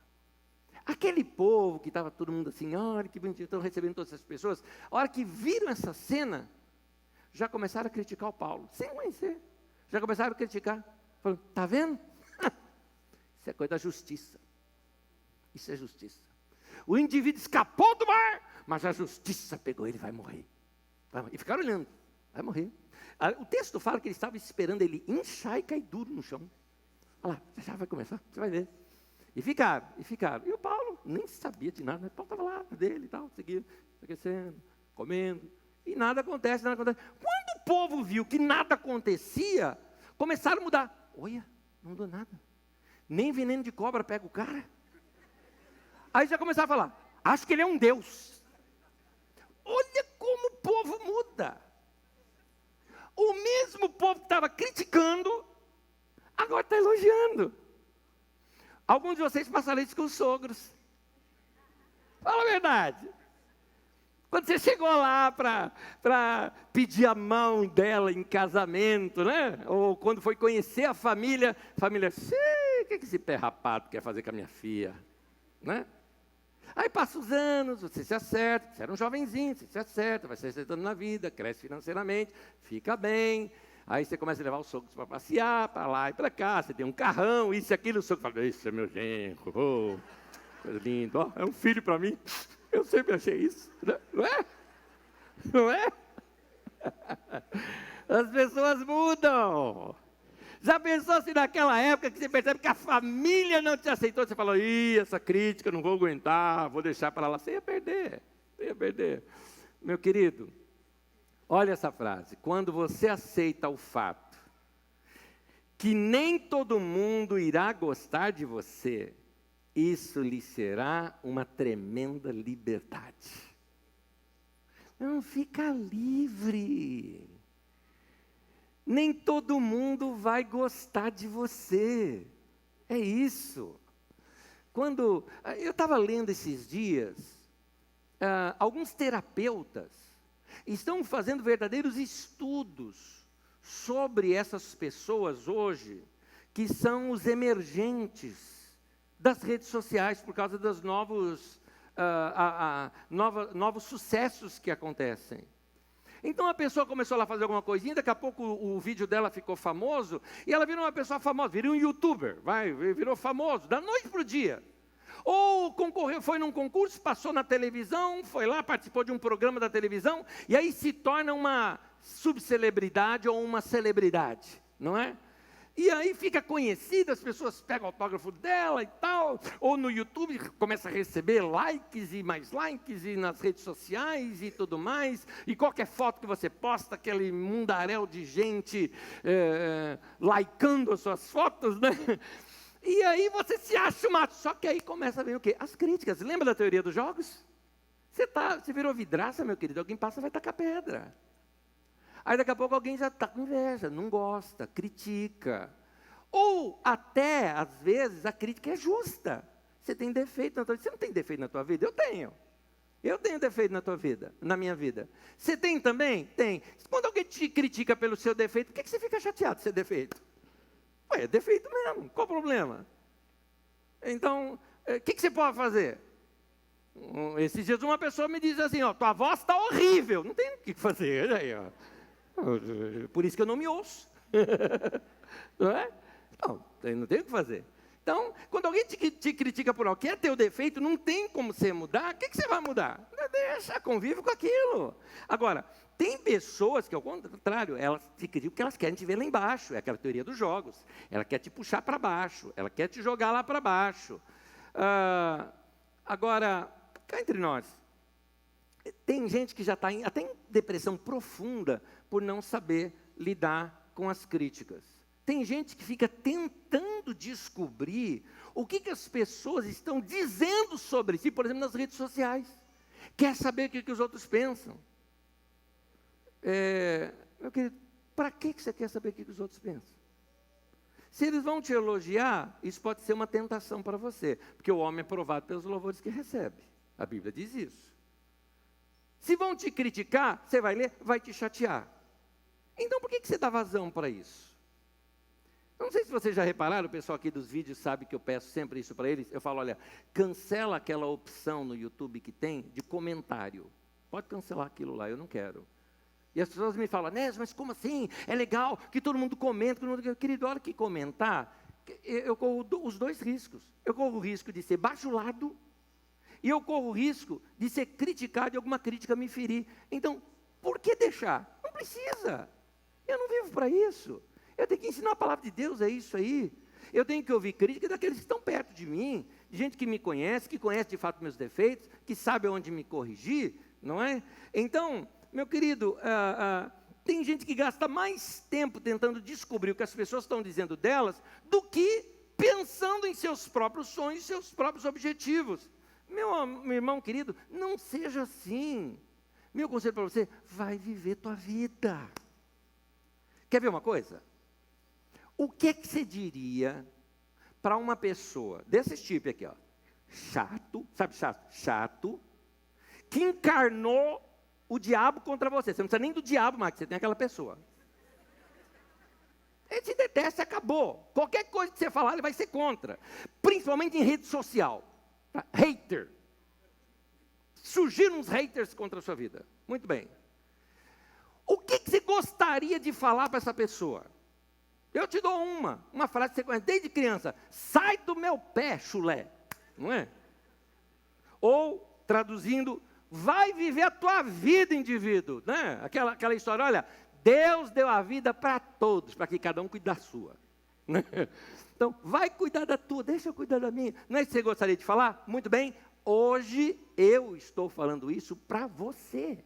Aquele povo que estava todo mundo assim, olha que bonitinho, estão recebendo todas essas pessoas, a hora que viram essa cena, já começaram a criticar o Paulo, sem conhecer, já começaram a criticar, falando, está vendo? Isso é coisa da justiça, isso é justiça. O indivíduo escapou do mar, mas a justiça pegou ele, vai morrer. E ficaram olhando, vai morrer. O texto fala que eles estavam esperando ele inchar e cair duro no chão. Olha lá, já vai começar, você vai ver. E ficaram. E o Paulo nem sabia de nada, né? O Paulo estava lá dele e tal, seguia, aquecendo, comendo. E nada acontece, nada acontece. Quando o povo viu que nada acontecia, começaram a mudar. Olha, não mudou nada. Nem veneno de cobra pega o cara. Aí já começaram a falar, acho que ele é um Deus. Olha como o povo muda. O mesmo povo que estava criticando, agora está elogiando. Alguns de vocês passaram isso com os sogros. Fala a verdade. Quando você chegou lá para pedir a mão dela em casamento, né? Ou quando foi conhecer a família, o que esse pé rapado quer fazer com a minha filha? Né? Aí passa os anos, você se acerta, você era um jovenzinho, você se acerta, vai se acertando na vida, cresce financeiramente, fica bem. Aí você começa a levar os sogros para passear, para lá e para cá, você tem um carrão, isso e aquilo, o sogro fala, isso é meu genro, oh, coisa linda, oh, é um filho para mim. Eu sempre achei isso, não é? Não é? As pessoas mudam. Já pensou se naquela época que você percebe que a família não te aceitou, você falou, essa crítica, não vou aguentar, vou deixar para lá. Você ia perder. Meu querido, olha essa frase. Quando você aceita o fato que nem todo mundo irá gostar de você, isso lhe será uma tremenda liberdade. Não, fica livre. Nem todo mundo vai gostar de você. É isso. Quando eu estava lendo esses dias, alguns terapeutas estão fazendo verdadeiros estudos sobre essas pessoas hoje, que são os emergentes das redes sociais, por causa dos novos sucessos que acontecem. Então a pessoa começou lá a fazer alguma coisinha, daqui a pouco o vídeo dela ficou famoso, e ela virou uma pessoa famosa, virou um youtuber, virou famoso, da noite para o dia. Ou foi num concurso, passou na televisão, foi lá, participou de um programa da televisão, e aí se torna uma subcelebridade ou uma celebridade, não é? E aí fica conhecida, as pessoas pegam o autógrafo dela e tal, ou no YouTube começa a receber likes e mais likes, e nas redes sociais e tudo mais, e qualquer foto que você posta, aquele mundaréu de gente likeando as suas fotos, né? E aí você se acha uma... Só que aí começa a vir o quê? As críticas. Lembra da teoria dos jogos? Você virou vidraça, meu querido, alguém passa e vai tacar pedra. Aí daqui a pouco alguém já está com inveja, não gosta, critica. Ou até, às vezes, a crítica é justa. Você tem defeito na tua vida. Você não tem defeito na tua vida? Eu tenho. Eu tenho defeito na tua vida, na minha vida. Você tem também? Tem. Quando alguém te critica pelo seu defeito, por que você fica chateado de ser defeito? Ué, é defeito mesmo, qual o problema? Então, o que você pode fazer? Esses dias uma pessoa me diz assim, tua voz está horrível. Não tem o que fazer, aí, ó. Por isso que eu não me ouço. Não é? Não tem o que fazer. Então, quando alguém te critica por algo que é teu defeito, não tem como você mudar, o que você vai mudar? Deixa, convive com aquilo. Agora, tem pessoas que, ao contrário, elas te criticam porque elas querem te ver lá embaixo. É aquela teoria dos jogos. Ela quer te puxar para baixo, ela quer te jogar lá para baixo. Agora, cá entre nós, tem gente que já está até em depressão profunda por não saber lidar com as críticas. Tem gente que fica tentando descobrir o que as pessoas estão dizendo sobre si, por exemplo, nas redes sociais. Quer saber o que os outros pensam. Meu querido, para que você quer saber o que os outros pensam? Se eles vão te elogiar, isso pode ser uma tentação para você, porque o homem é provado pelos louvores que recebe. A Bíblia diz isso. Se vão te criticar, você vai ler, vai te chatear. Então por que você dá vazão para isso? Não sei se vocês já repararam, o pessoal aqui dos vídeos sabe que eu peço sempre isso para eles. Eu falo, olha, cancela aquela opção no YouTube que tem de comentário. Pode cancelar aquilo lá, eu não quero. E as pessoas me falam, Nésio, mas como assim? É legal que todo mundo comenta. Querido, a hora que comentar, eu corro os dois riscos. Eu corro o risco de ser bajulado e eu corro o risco de ser criticado e alguma crítica me ferir. Então, por que deixar? Não precisa. Eu não vivo para isso. Eu tenho que ensinar a palavra de Deus, é isso aí. Eu tenho que ouvir crítica daqueles que estão perto de mim, de gente que me conhece, que conhece de fato meus defeitos, que sabe onde me corrigir, não é? Então, meu querido, tem gente que gasta mais tempo tentando descobrir o que as pessoas estão dizendo delas, do que pensando em seus próprios sonhos, seus próprios objetivos. Meu irmão querido, não seja assim. Meu conselho para você, vai viver tua vida. Quer ver uma coisa? O que é que você diria para uma pessoa desse tipo aqui, ó, chato, sabe chato, que encarnou o diabo contra você? Você não precisa nem do diabo mais, você tem aquela pessoa. Ele te detesta e acabou. Qualquer coisa que você falar, ele vai ser contra. Principalmente em rede social. Tá? Hater. Surgiram uns haters contra a sua vida. Muito bem. O que você gostaria de falar para essa pessoa? Eu te dou uma frase que você conhece desde criança. Sai do meu pé, chulé. Não é? Ou, traduzindo, vai viver a tua vida, indivíduo. Né? Aquela história, olha, Deus deu a vida para todos, para que cada um cuide da sua. Então, vai cuidar da tua, deixa eu cuidar da minha. Não é isso que você gostaria de falar? Muito bem, hoje eu estou falando isso para você.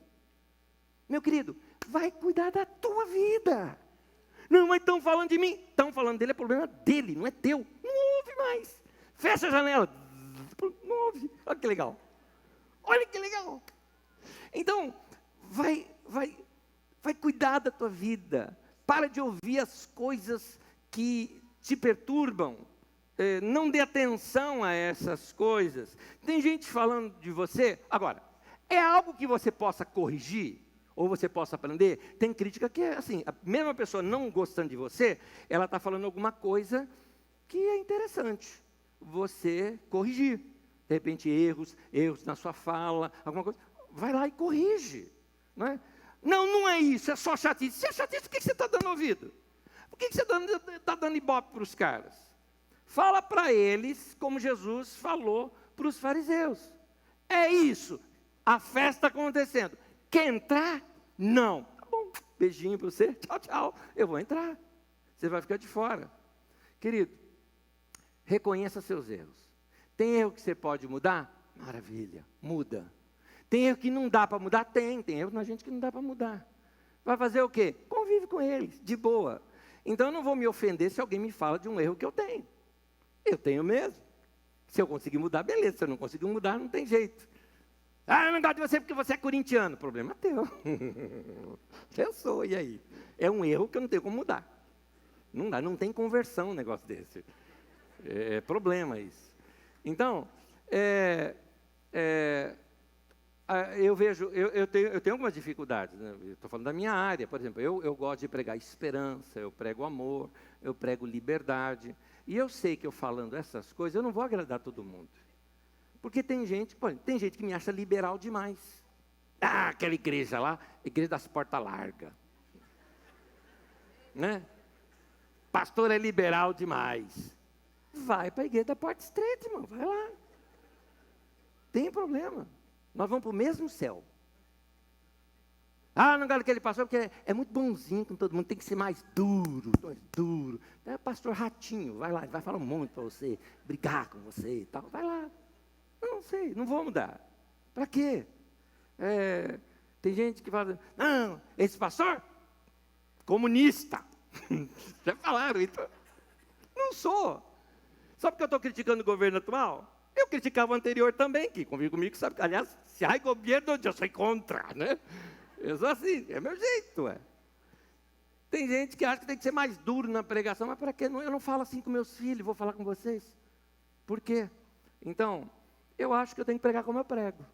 Meu querido, vai cuidar da tua vida. Não, mas estão falando de mim. Estão falando dele, é problema dele, não é teu. Não ouve mais. Fecha a janela. Não ouve. Olha que legal. Olha que legal. Então, vai cuidar da tua vida. Para de ouvir as coisas que te perturbam. Não dê atenção a essas coisas. Tem gente falando de você. Agora, é algo que você possa corrigir? Ou você possa aprender? Tem crítica que é assim, a mesma pessoa não gostando de você, ela está falando alguma coisa que é interessante você corrigir. De repente, erros na sua fala, alguma coisa. Vai lá e corrige. Não é, não é isso, é só chatice. Se é chatice, por que você está dando ouvido? Por que você está dando ibope para os caras? Fala para eles, como Jesus falou para os fariseus. É isso, a festa acontecendo. Quer entrar? Não. Tá bom, beijinho para você, tchau, tchau. Eu vou entrar. Você vai ficar de fora. Querido, reconheça seus erros. Tem erro que você pode mudar? Maravilha, muda. Tem erro que não dá para mudar? Tem erro na gente que não dá para mudar. Vai fazer o quê? Convive com eles, de boa. Então eu não vou me ofender se alguém me fala de um erro que eu tenho. Eu tenho mesmo. Se eu conseguir mudar, beleza. Se eu não conseguir mudar, não tem jeito. Eu não gosto de você porque você é corintiano. Problema teu. Eu sou, e aí? É um erro que eu não tenho como mudar. Não dá, não tem conversão um negócio desse. É problema isso. Então, eu vejo, eu tenho algumas dificuldades. Né? Estou falando da minha área, por exemplo. Eu gosto de pregar esperança, eu prego amor, eu prego liberdade. E eu sei que eu falando essas coisas, eu não vou agradar todo mundo. Porque tem gente que me acha liberal demais. Aquela igreja lá, igreja das portas largas. Né? Pastor é liberal demais. Vai para a igreja da porta estreita, irmão, vai lá. Tem problema. Nós vamos para o mesmo céu. Não gosto daquele pastor porque é muito bonzinho com todo mundo, tem que ser mais duro. É pastor ratinho, vai lá, ele vai falar um monte para você, brigar com você e tal, vai lá. Não sei, não vou mudar. Para quê? Tem gente que fala, não, esse pastor comunista. Já falaram, então. Não sou. Só porque eu estou criticando o governo atual? Eu criticava o anterior também, que convive comigo, sabe? Aliás, se há governo, eu sou contra, né? Eu sou assim, é meu jeito, é. Tem gente que acha que tem que ser mais duro na pregação, mas para quê? Eu não falo assim com meus filhos, vou falar com vocês. Por quê? Então, eu acho que eu tenho que pregar como eu prego.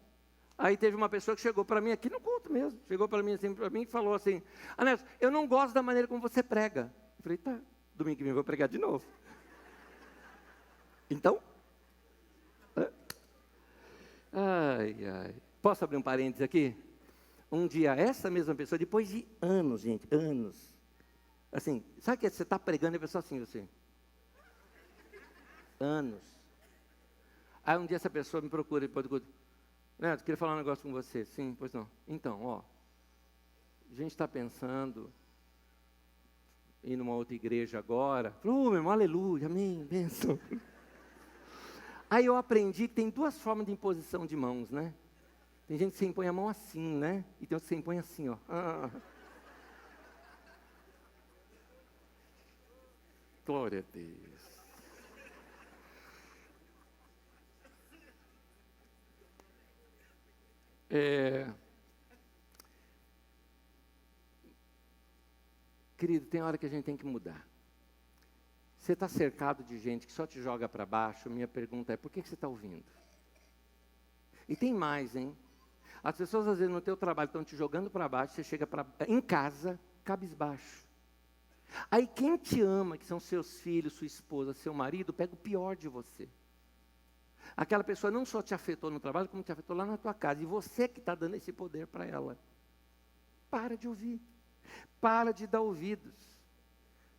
Aí teve uma pessoa que chegou para mim aqui no culto mesmo, chegou para mim assim, para mim e falou assim, Anésio, eu não gosto da maneira como você prega. Eu falei, tá, domingo que vem eu vou pregar de novo. Então, ai, ai. Posso abrir um parênteses aqui? Um dia, essa mesma pessoa, depois de anos, gente, anos, assim, sabe que você está pregando e a pessoa assim, anos. Aí um dia essa pessoa me procura depois do culto, Neto, queria falar um negócio com você. Sim, pois não. Então, ó, a gente está pensando em ir numa outra igreja agora. Falou, meu irmão, aleluia, amém, bênção. Aí eu aprendi que tem duas formas de imposição de mãos, né? Tem gente que se impõe a mão assim, né? E tem outros que se impõe assim, ó. Glória a Deus. Querido, tem hora que a gente tem que mudar. Você está cercado de gente que só te joga para baixo. Minha pergunta é, por que você está ouvindo? E tem mais, hein? As pessoas, às vezes, no teu trabalho estão te jogando para baixo, você chega em casa, cabisbaixo. Aí quem te ama, que são seus filhos, sua esposa, seu marido, pega o pior de você. Aquela pessoa não só te afetou no trabalho, como te afetou lá na tua casa. E você que está dando esse poder para ela. Para de ouvir. Para de dar ouvidos.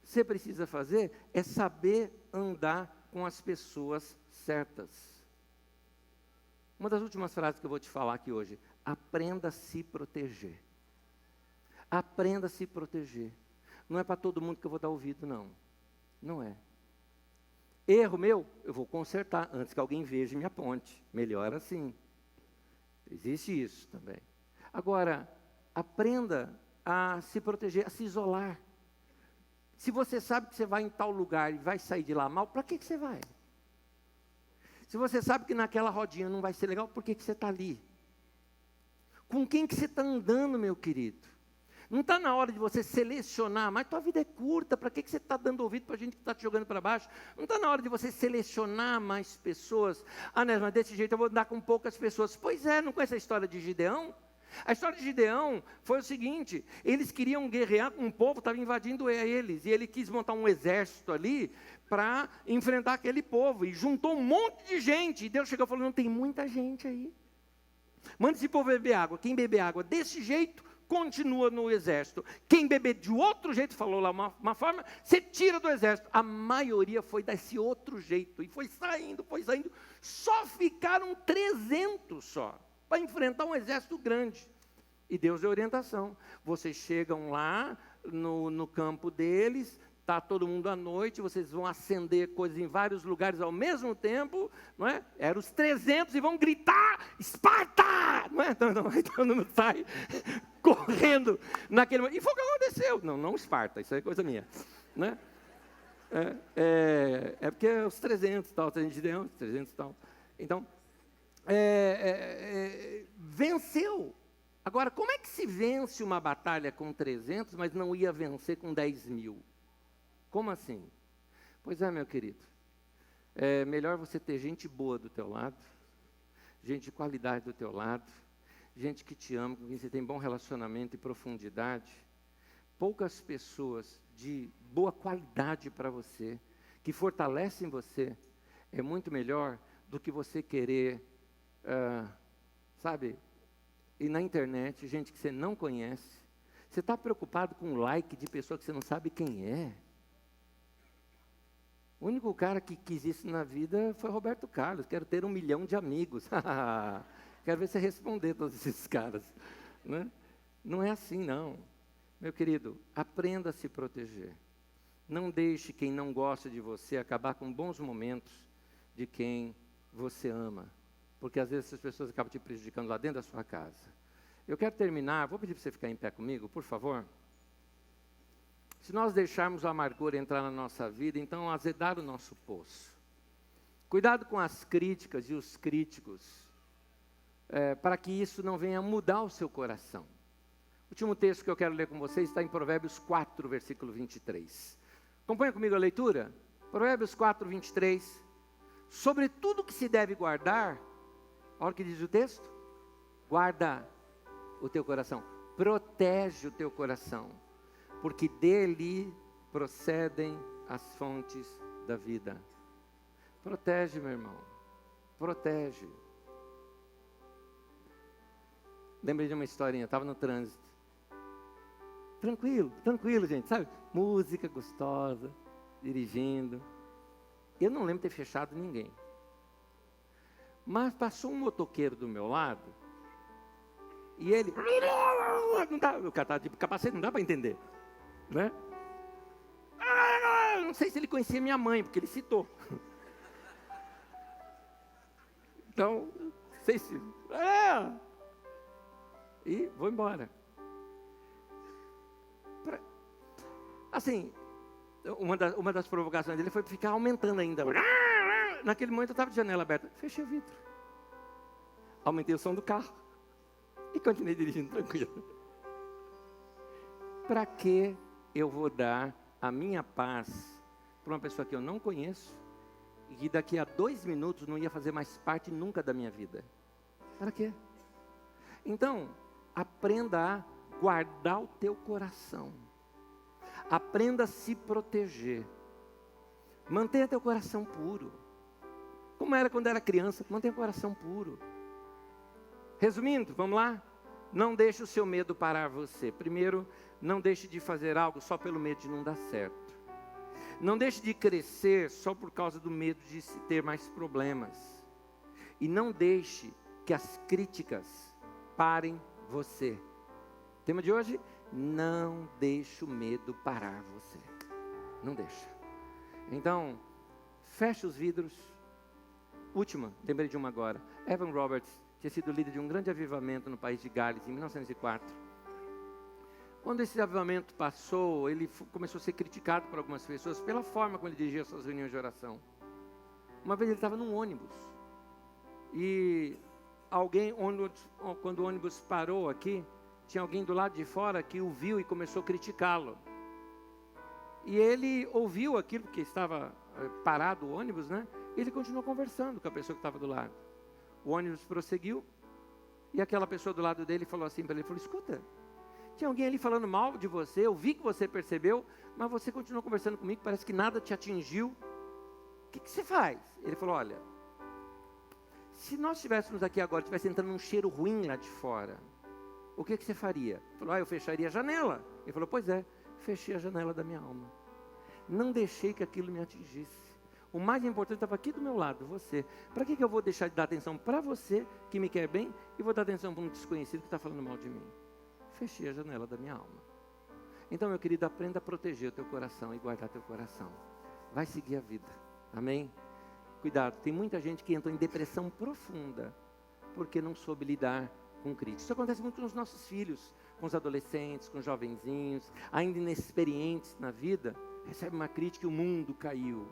Você precisa fazer é saber andar com as pessoas certas. Uma das últimas frases que eu vou te falar aqui hoje. Aprenda a se proteger. Aprenda a se proteger. Não é para todo mundo que eu vou dar ouvido, não. Não é. Erro meu, eu vou consertar antes que alguém veja e me aponte. Melhor assim. Existe isso também. Agora, aprenda a se proteger, a se isolar. Se você sabe que você vai em tal lugar e vai sair de lá mal, para que você vai? Se você sabe que naquela rodinha não vai ser legal, por que você está ali? Com quem que você está andando, meu querido? Não está na hora de você selecionar, mas tua vida é curta, para que você está dando ouvido para a gente que está te jogando para baixo? Não está na hora de você selecionar mais pessoas. Ah, né, mas desse jeito eu vou andar com poucas pessoas. Pois é, não conhece a história de Gideão? A história de Gideão foi o seguinte, eles queriam guerrear com um povo, estava invadindo eles, e ele quis montar um exército ali para enfrentar aquele povo, e juntou um monte de gente, e Deus chegou e falou, não, tem muita gente aí. Manda esse povo beber água, quem beber água desse jeito, continua no exército. Quem beber de outro jeito, falou lá uma forma, você tira do exército. A maioria foi desse outro jeito, e foi saindo, só ficaram 300 só, para enfrentar um exército grande. E Deus deu orientação. Vocês chegam lá no campo deles, está todo mundo à noite, vocês vão acender coisas em vários lugares ao mesmo tempo, não é? Eram os 300 e vão gritar, Esparta! Não é? Então todo mundo sai correndo naquele momento. E foi o que aconteceu. Não Esparta, isso é coisa minha. Né? É porque é os 300 e tal, 300 e tal. Então, venceu. Agora, como é que se vence uma batalha com 300, mas não ia vencer com 10 mil? Como assim? Pois é, meu querido. É melhor você ter gente boa do teu lado, gente de qualidade do teu lado, gente que te ama, com quem você tem bom relacionamento e profundidade. Poucas pessoas de boa qualidade para você, que fortalecem você, é muito melhor do que você querer, ir na internet, gente que você não conhece. Você está preocupado com o like de pessoa que você não sabe quem é? O único cara que quis isso na vida foi Roberto Carlos. Quero ter 1 milhão de amigos. Quero ver você responder todos esses caras. Né? Não é assim, não. Meu querido, aprenda a se proteger. Não deixe quem não gosta de você acabar com bons momentos de quem você ama. Porque às vezes essas pessoas acabam te prejudicando lá dentro da sua casa. Eu quero terminar, vou pedir para você ficar em pé comigo, por favor. Se nós deixarmos o amargor entrar na nossa vida, então azedar o nosso poço. Cuidado com as críticas e os críticos, para que isso não venha mudar o seu coração. O último texto que eu quero ler com vocês está em Provérbios 4, versículo 23. Acompanha comigo a leitura? Provérbios 4, 23. Sobre tudo que se deve guardar, olha o que diz o texto. Guarda o teu coração, protege o teu coração, porque dele procedem as fontes da vida. Protege, meu irmão, protege. Lembrei de uma historinha, eu estava no trânsito. Tranquilo, gente, sabe? Música gostosa, dirigindo. Eu não lembro de ter fechado ninguém. Mas passou um motoqueiro do meu lado, e ele... Não dá, o cara está de capacete, não dá para entender, né? Não sei se ele conhecia minha mãe, porque ele citou. Então, não sei se... E vou embora. Assim, uma das provocações dele foi ficar aumentando ainda. Naquele momento eu estava de janela aberta. Fechei o vidro. Aumentei o som do carro. E continuei dirigindo tranquilo. Para que eu vou dar a minha paz para uma pessoa que eu não conheço e que daqui a 2 minutos não ia fazer mais parte nunca da minha vida? Para quê? Então, aprenda a guardar o teu coração. Aprenda a se proteger. Mantenha teu coração puro. Como era quando era criança, mantenha o coração puro. Resumindo, vamos lá? Não deixe o seu medo parar você. Primeiro, não deixe de fazer algo só pelo medo de não dar certo. Não deixe de crescer só por causa do medo de se ter mais problemas. E não deixe que as críticas parem você. Tema de hoje: não deixe o medo parar você. Não deixa. Então, feche os vidros. Última, lembrei de uma agora. Evan Roberts tinha sido líder de um grande avivamento no país de Gales, em 1904. Quando esse avivamento passou, ele começou a ser criticado por algumas pessoas pela forma como ele dirigia suas reuniões de oração. Uma vez ele estava num ônibus. E quando o ônibus parou aqui, tinha alguém do lado de fora que o viu e começou a criticá-lo. E ele ouviu aquilo, porque estava parado o ônibus, né? E ele continuou conversando com a pessoa que estava do lado. O ônibus prosseguiu, e aquela pessoa do lado dele falou assim para ele, escuta, tinha alguém ali falando mal de você, eu vi que você percebeu, mas você continuou conversando comigo, parece que nada te atingiu. O que você faz? Ele falou, olha, se nós estivéssemos aqui agora, estivesse entrando um cheiro ruim lá de fora, o que você faria? Ele falou, eu fecharia a janela. Ele falou, pois é, fechei a janela da minha alma. Não deixei que aquilo me atingisse. O mais importante estava aqui do meu lado, você. Para que eu vou deixar de dar atenção para você, que me quer bem, e vou dar atenção para um desconhecido que está falando mal de mim? Fechei a janela da minha alma. Então, meu querido, aprenda a proteger o teu coração e guardar teu coração. Vai seguir a vida. Amém? Cuidado, tem muita gente que entrou em depressão profunda, porque não soube lidar com críticas. Isso acontece muito com os nossos filhos, com os adolescentes, com os jovenzinhos, ainda inexperientes na vida, recebe uma crítica e o mundo caiu.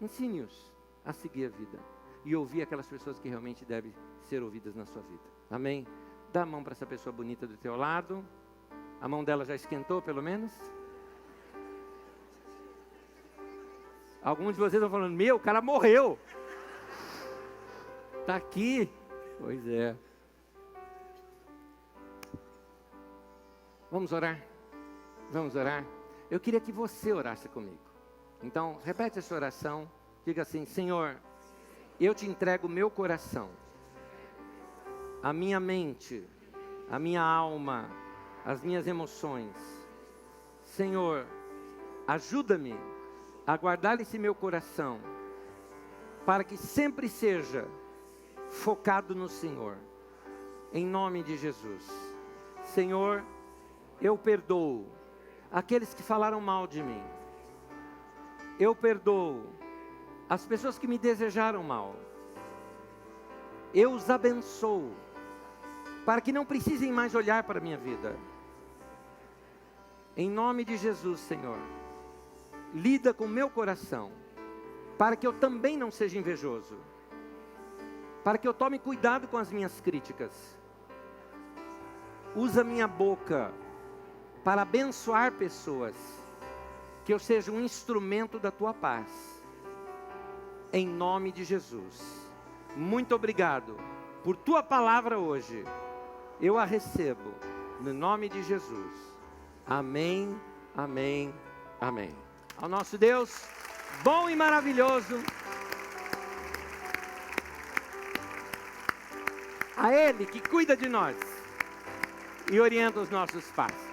Ensine-os a seguir a vida e ouvir aquelas pessoas que realmente devem ser ouvidas na sua vida. Amém? Dá a mão para essa pessoa bonita do teu lado. A mão dela já esquentou, pelo menos? Alguns de vocês estão falando, o cara morreu. Está aqui. Pois é. Vamos orar? Vamos orar? Eu queria que você orasse comigo. Então, repete essa oração. Diga assim, Senhor, eu te entrego o meu coração, a minha mente, a minha alma, as minhas emoções. Senhor, ajuda-me a guardar esse meu coração, para que sempre seja focado no Senhor. Em nome de Jesus. Senhor, eu perdoo aqueles que falaram mal de mim. Eu perdoo as pessoas que me desejaram mal. Eu os abençoo, para que não precisem mais olhar para a minha vida. Em nome de Jesus, Senhor, lida com o meu coração, para que eu também não seja invejoso, para que eu tome cuidado com as minhas críticas. Usa minha boca para abençoar pessoas, que eu seja um instrumento da tua paz. Em nome de Jesus. Muito obrigado por tua palavra hoje. Eu a recebo no nome de Jesus. Amém, amém, amém. Ao nosso Deus, bom e maravilhoso, a Ele que cuida de nós e orienta os nossos passos.